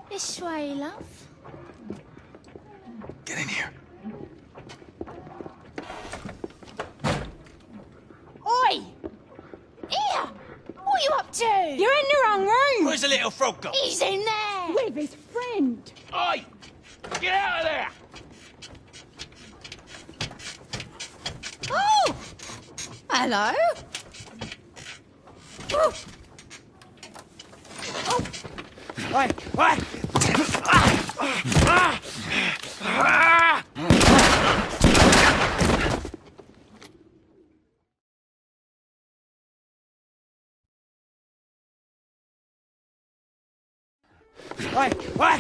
This way, love. Get in here. Oi! Here! What are you up to? You're in the wrong room! Where's the little frog gone? He's in there! With his friend! Oi! Get out of there! Oh! Hello? Oh! Oi! Oi! Oi! Oi!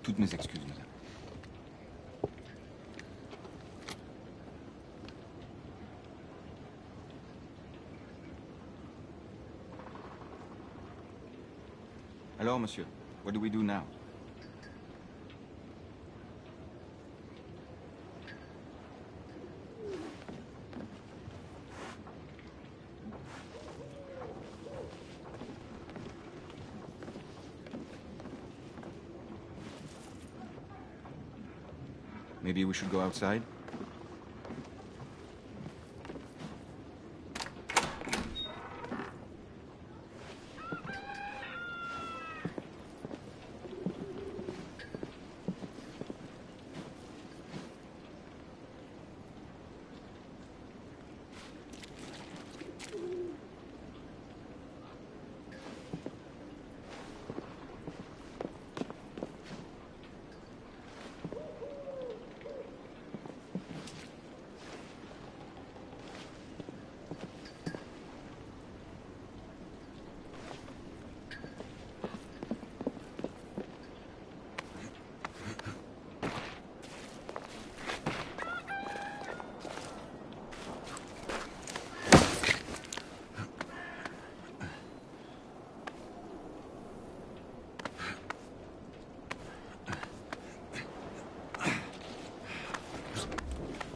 Toutes mes excuses, madame. Alors, monsieur, what do we do now? Maybe we should go outside?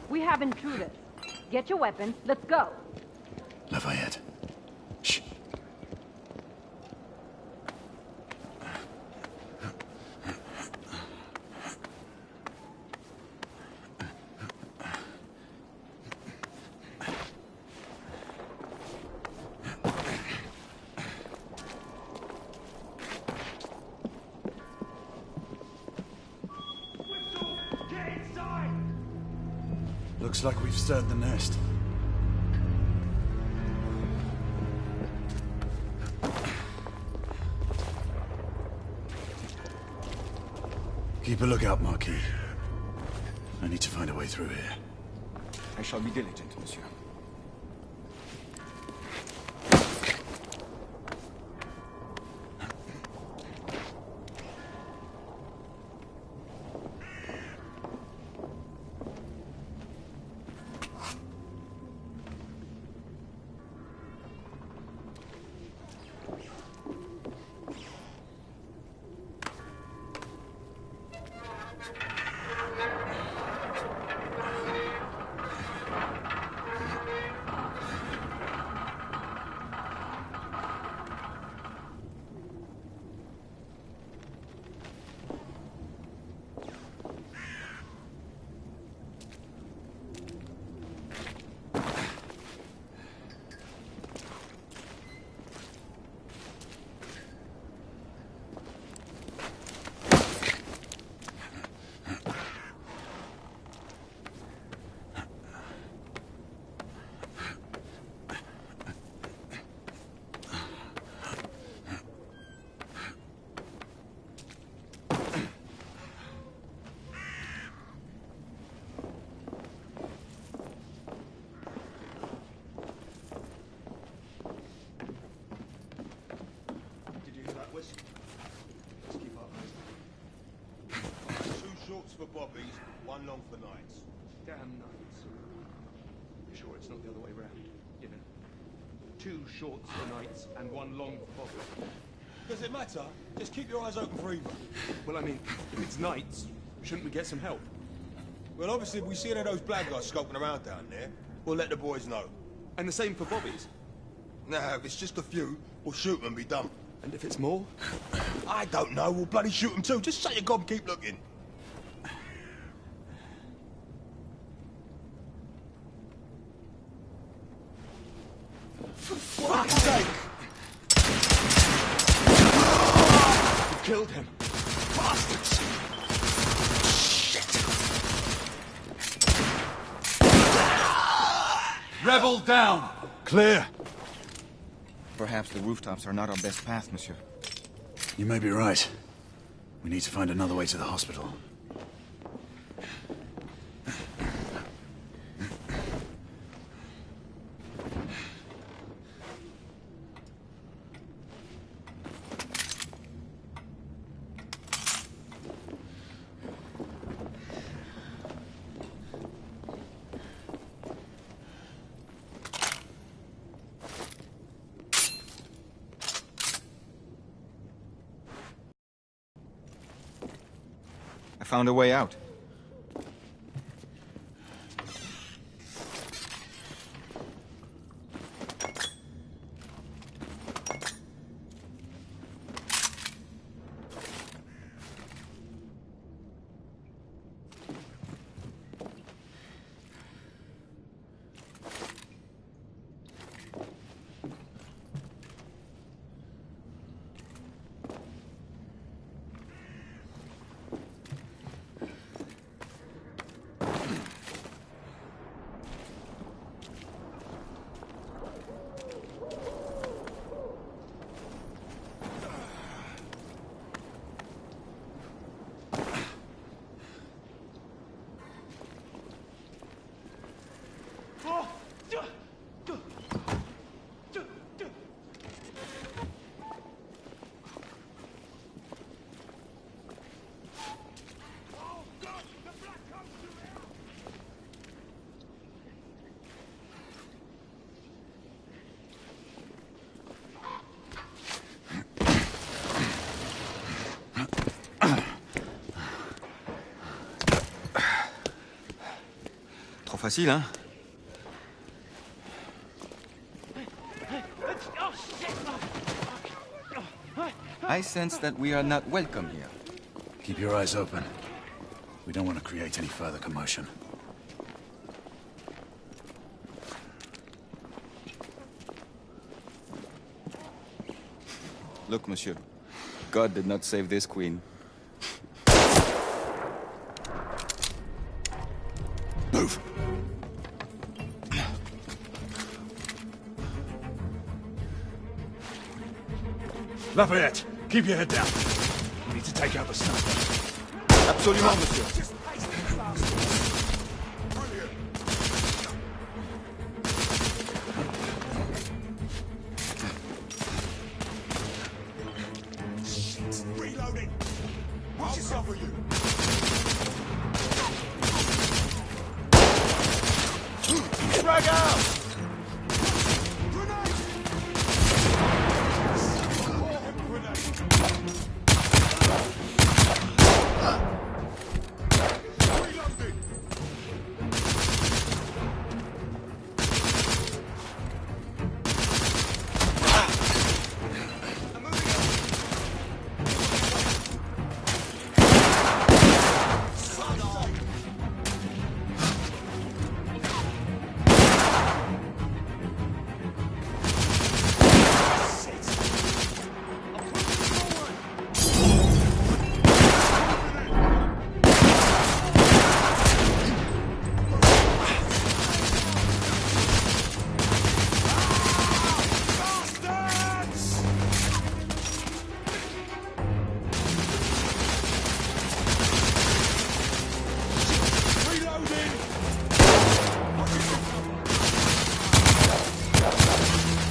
We have intruders. Get your weapons. Let's go. Lafayette. Shh. Looks like we've stirred the nest. Keep a lookout, Marquis. I need to find a way through here. I shall be diligent, monsieur. For bobbies, one long for nights. Damn nights. You sure it's not the other way round? You know, 2 shorts for nights and 1 long for bobbies. Does it matter? Just keep your eyes open for either. Well, I mean, if it's nights, shouldn't we get some help? Well, obviously, if we see any of those blackguards scoping around down there, we'll let the boys know. And the same for bobbies? Now, if it's just a few, we'll shoot them and be done. And if it's more? I don't know, we'll bloody shoot them too. Just shut your gob and keep looking. For fuck's sake! You killed him. Bastards! Shit! Rebel down! Clear! Perhaps the rooftops are not our best path, monsieur. You may be right. We need to find another way to the hospital. found a way out. Facile, hein? I sense that we are not welcome here. Keep your eyes open. We don't want to create any further commotion. Look, monsieur. God did not save this queen. Move! Lafayette, keep your head down. We need to take out the sniper. Absolument, monsieur. Shit, reloading. Watch yourself, will you? Drag out!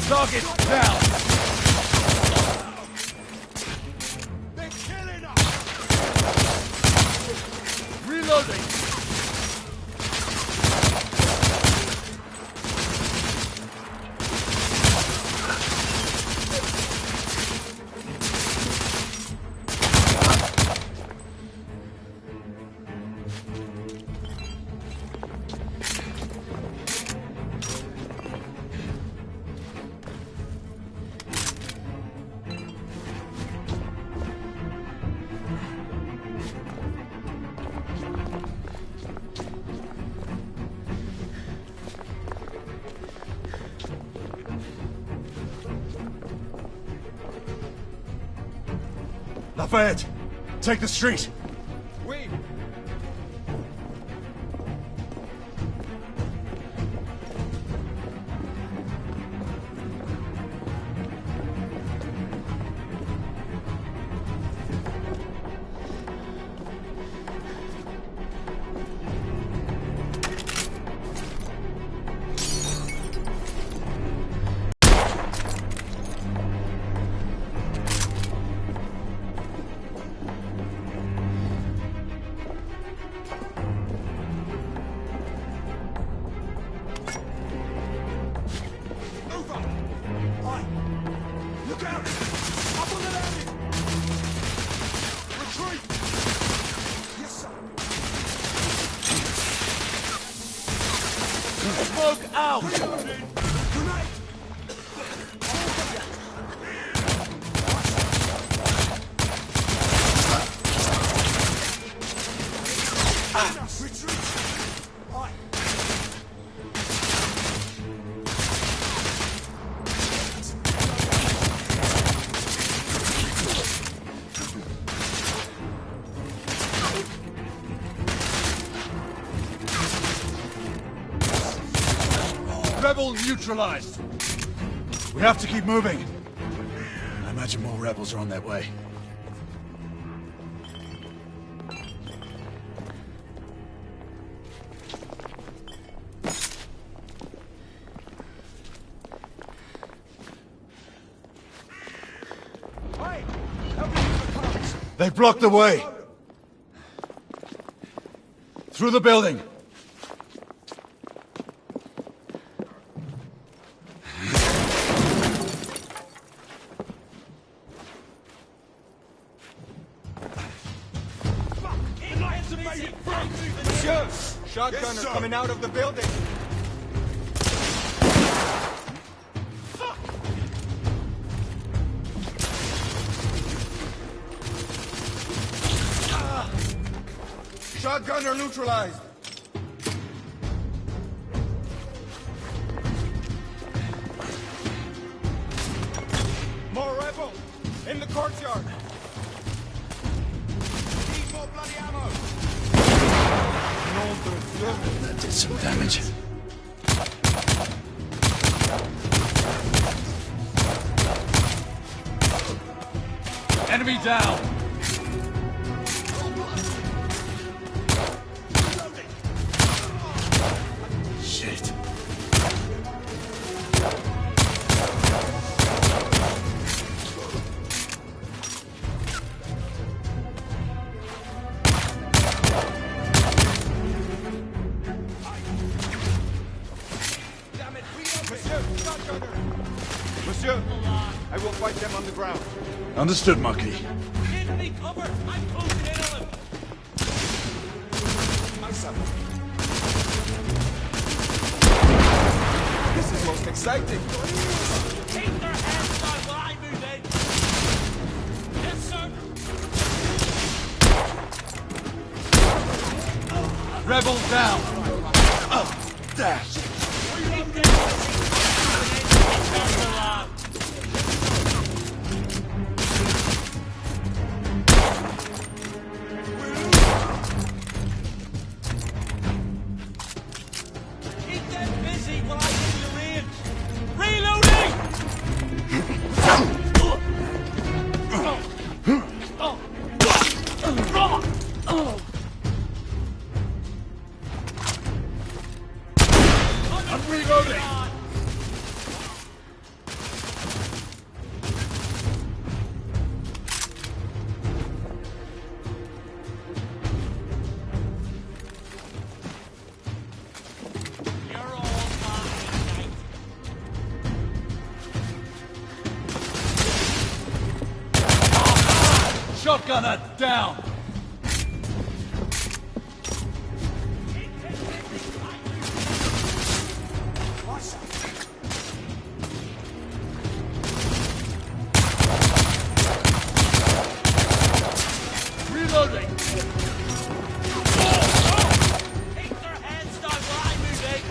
Target down! They're killing us! Reloading! Lafayette, take the street. Oui. Smoke out! Rebel neutralized. We have to keep moving. I imagine more rebels are on their way. They've blocked the way. Through the building. Monsieur! Shotgunner coming out of the building! Shotgunner neutralized! More rebels! In the courtyard! Need more bloody ammo! That did some damage. Enemy down! Shit. Monsieur, I will fight them on the ground. Understood, Marquis. Give me cover! I'm closing in on him! This is most exciting. Keep their hands down while I move in! Yes, sir! Rebel down! Dash! Keep them busy while I do the range! Reloading! I'm reloading! Shotgunner down! Reloading! Keep their hands down while I move in!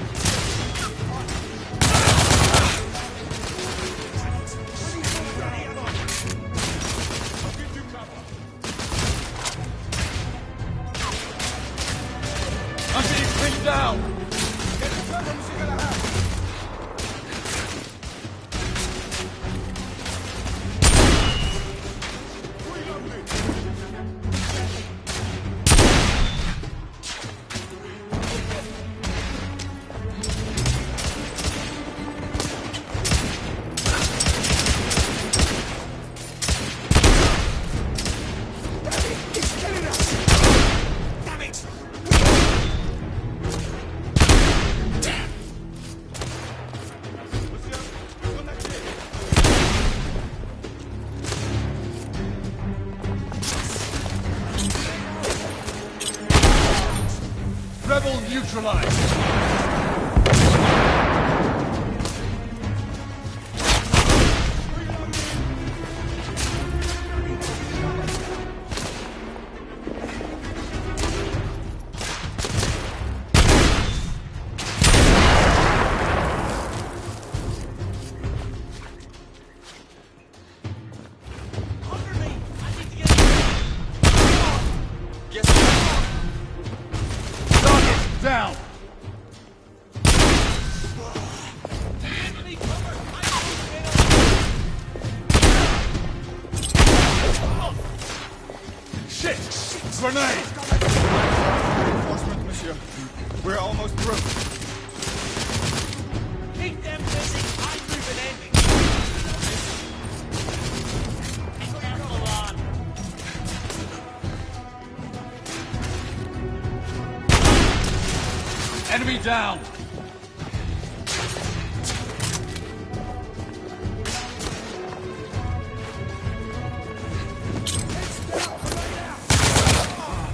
grenade! Reinforcement, monsieur. We're almost through. Keep them busy. I'm moving in. Enemy down!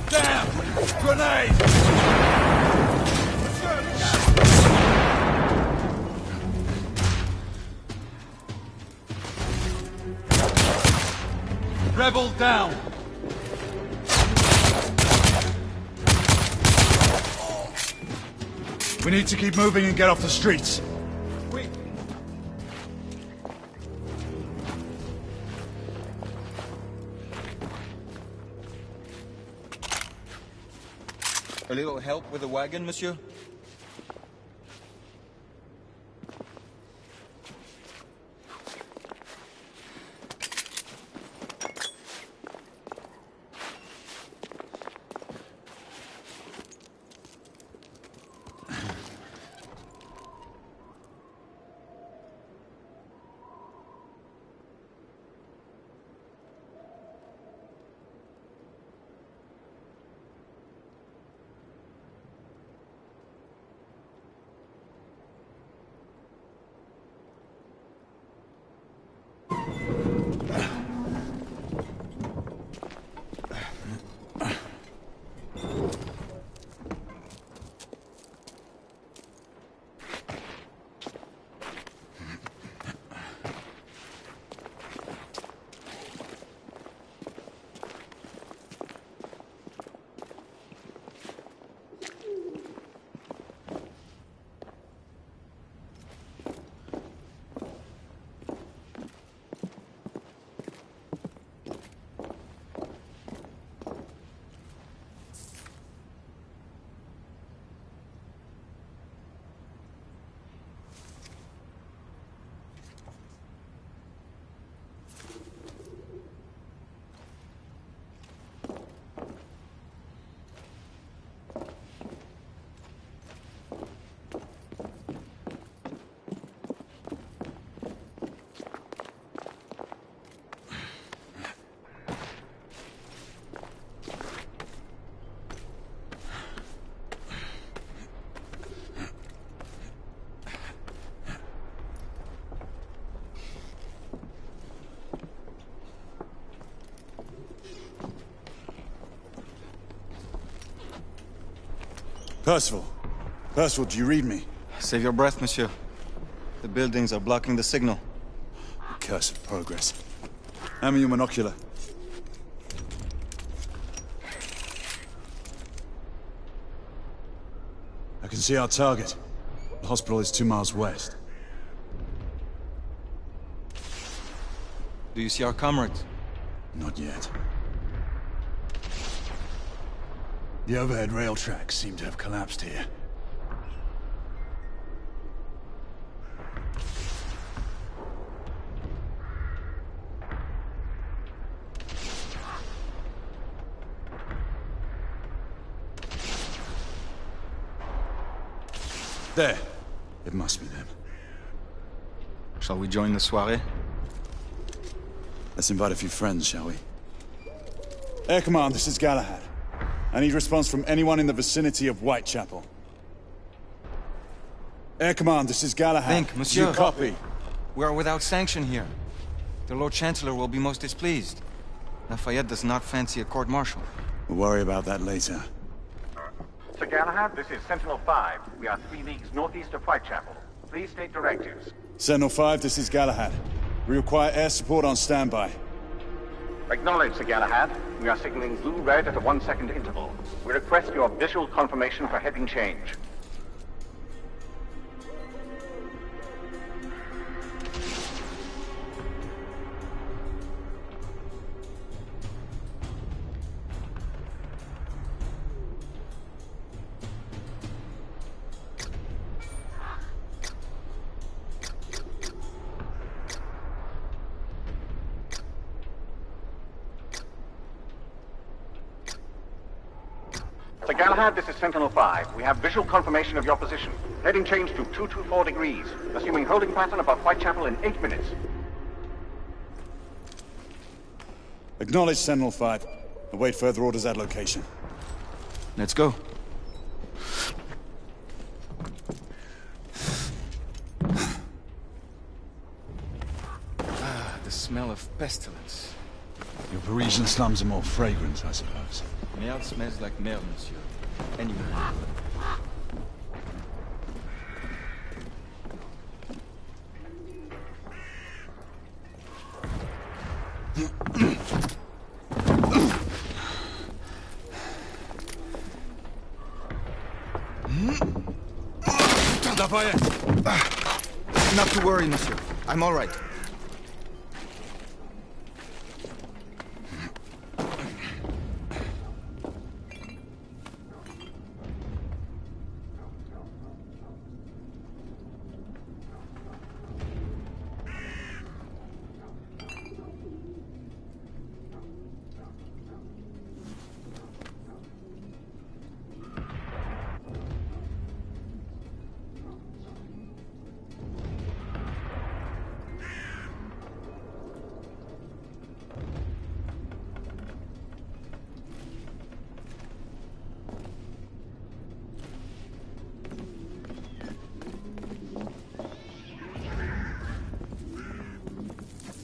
Damn! Grenade! Rebel down! We need to keep moving and get off the streets. Quick! A little help with the wagon, monsieur? Percival. Percival, do you read me? Save your breath, monsieur. The buildings are blocking the signal. Cursed progress. Hand me your monocular. I can see our target. The hospital is 2 miles west. Do you see our comrades? Not yet. The overhead rail tracks seem to have collapsed here. There. It must be them. Shall we join the soirée? Let's invite a few friends, shall we? Air Command, this is Galahad. I need response from anyone in the vicinity of Whitechapel. Air Command, this is Galahad. Think, monsieur. You copy? We are without sanction here. The Lord Chancellor will be most displeased. Lafayette does not fancy a court-martial. We'll worry about that later. Sir Galahad, this is Sentinel-5. We are 3 leagues northeast of Whitechapel. Please state directives. Sentinel-5, this is Galahad. We require air support on standby. Acknowledged, Sir Galahad. We are signaling blue-red at a 1-second interval. We request your visual confirmation for heading change. Mr. Galahad, this is Sentinel-5. We have visual confirmation of your position. Heading change to 224 degrees. Assuming holding pattern above Whitechapel in 8 minutes. Acknowledge Sentinel-5. Await further orders at location. Let's go. Ah, the smell of pestilence. Your Parisian slums are more fragrant, I suppose. Merde smells like merde, monsieur. Anyway. Not to worry, monsieur. I'm all right.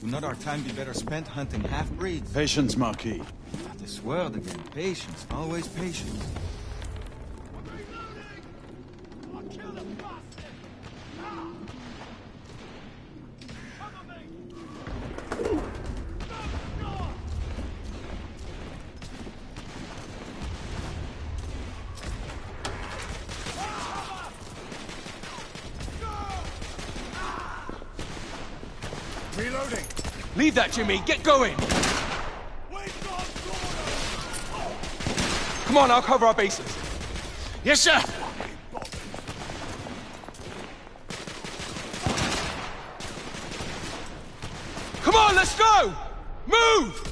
Would not our time be better spent hunting half-breeds? Patience, Marquis. This word again. Patience. Always patience. Reloading. Leave that, Jimmy. Get going. Come on, I'll cover our bases. Yes, sir. Come on, let's go. Move.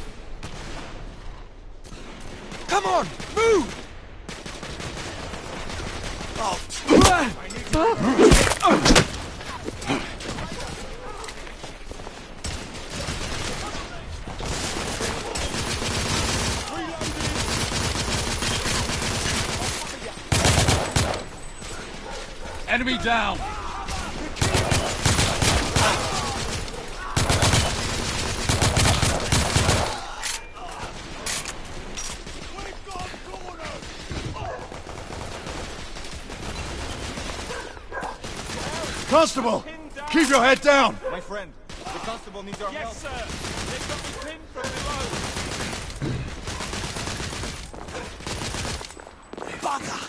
Come on, move. Enemy down! Constable! Keep your head down! My friend, the constable needs our help. Yes, sir! They've got me pinned from below! Bugger!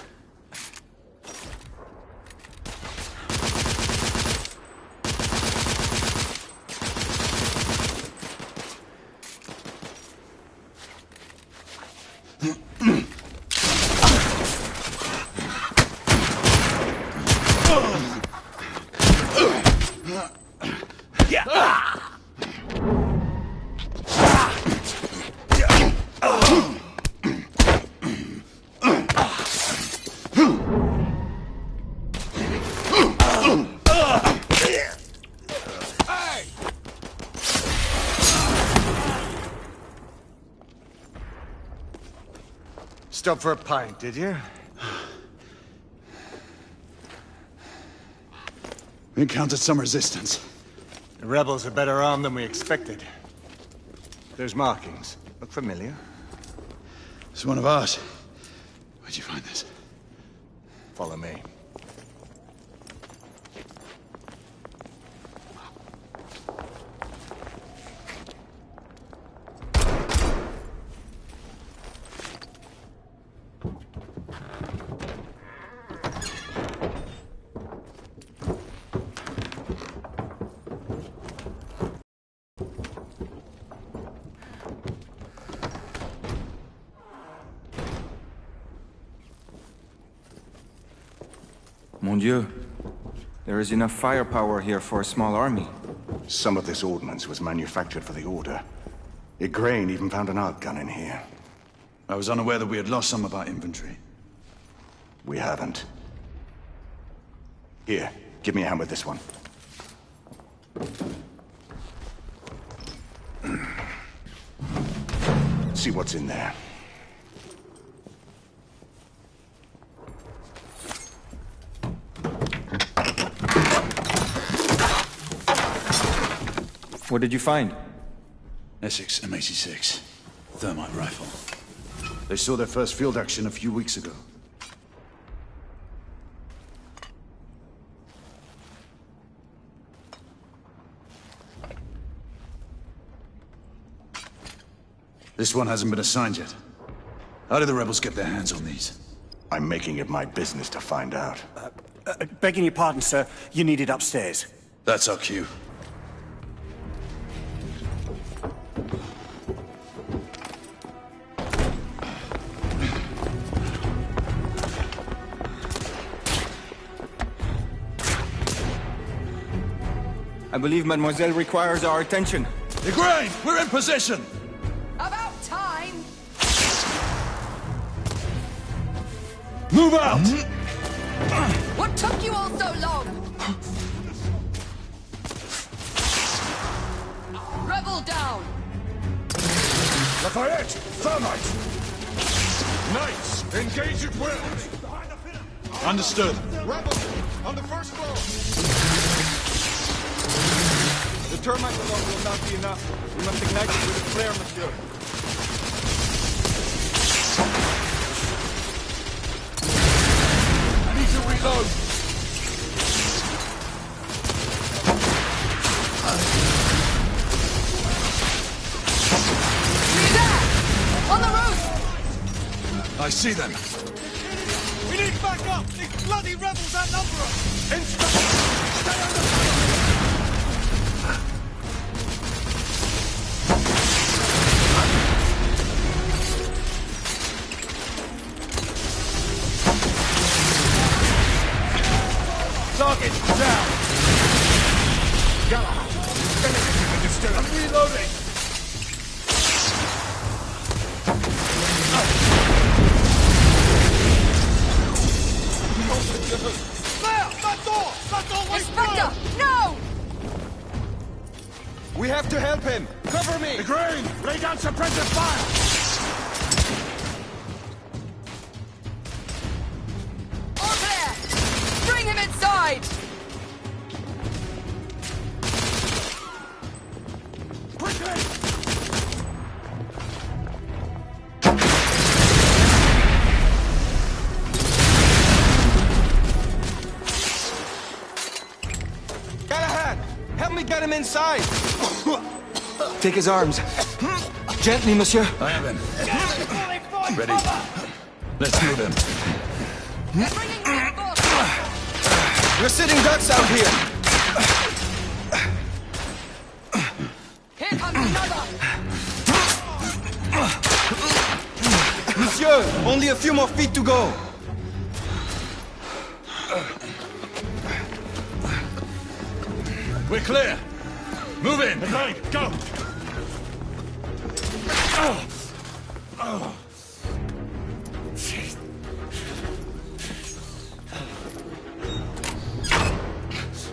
Stop for a pint, did you? We encountered some resistance. The rebels are better armed than we expected. There's markings. Look familiar. It's one of ours. Where'd you find this? Follow me. Mon Dieu. There is enough firepower here for a small army. Some of this ordnance was manufactured for the Order. Igraine even found an arc gun in here. I was unaware that we had lost some of our inventory. We haven't. Here, give me a hand with this one. See what's in there. What did you find? Essex M86. Thermite rifle. They saw their first field action a few weeks ago. This one hasn't been assigned yet. How did the rebels get their hands on these? I'm making it my business to find out. Begging your pardon, sir. You need it upstairs. That's our cue. I believe Mademoiselle requires our attention. Igraine, we're in position! About time! Move out! What took you all so long? Rebel down! Lafayette! Thermite! Knights, engage at will! Understood. Rebels, on the first floor! The termite alone will not be enough. We must ignite it with a flare, monsieur. I need to reload! On the roof! I see them. We need backup! These bloody rebels outnumber us! Inspector, stay under fire! Target down! Galahad, anything you can disturb. I'm reloading! There! That door! That doorway's Inspector! No! We have to help him! Cover me! Igraine, lay down suppressive fire! All clear! Bring him inside! Quickly! Galahad! Help me get him inside! Take his arms. Gently, monsieur. I have him. Ready. Let's move him. We're sitting ducks out here. Here comes another! Monsieur, only a few more feet to go. We're clear. Move in. Igraine, go!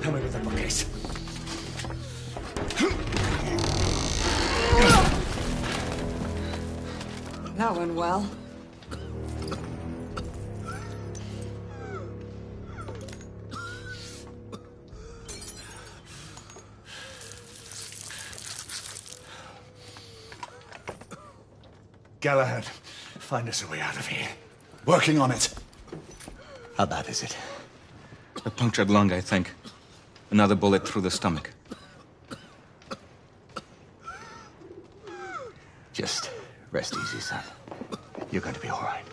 Help me with that bookcase. That went well. Galahad, find us a way out of here. Working on it. How bad is it? A punctured lung, I think. Another bullet through the stomach. Just rest easy, son. You're going to be all right.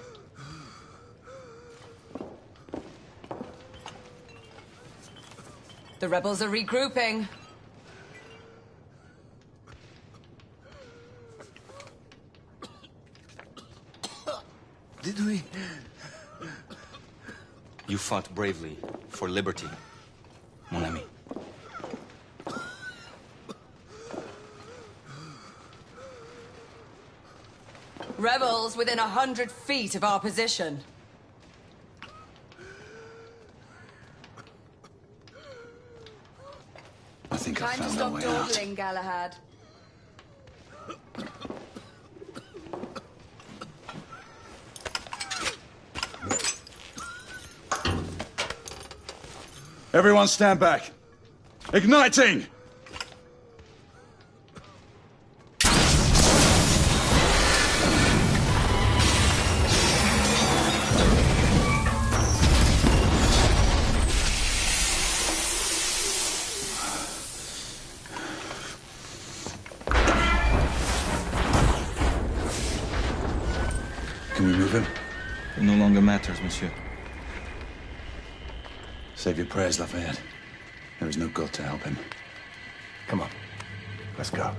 The rebels are regrouping. Did we? You fought bravely for liberty, mon ami. Rebels within 100 feet of our position. I think I Time to found our stop way out. dawdling, Galahad. Everyone stand back. Igniting! Can we move him? It no longer matters, monsieur. Save your prayers, Lafayette. There is no God to help him. Come on. Let's go.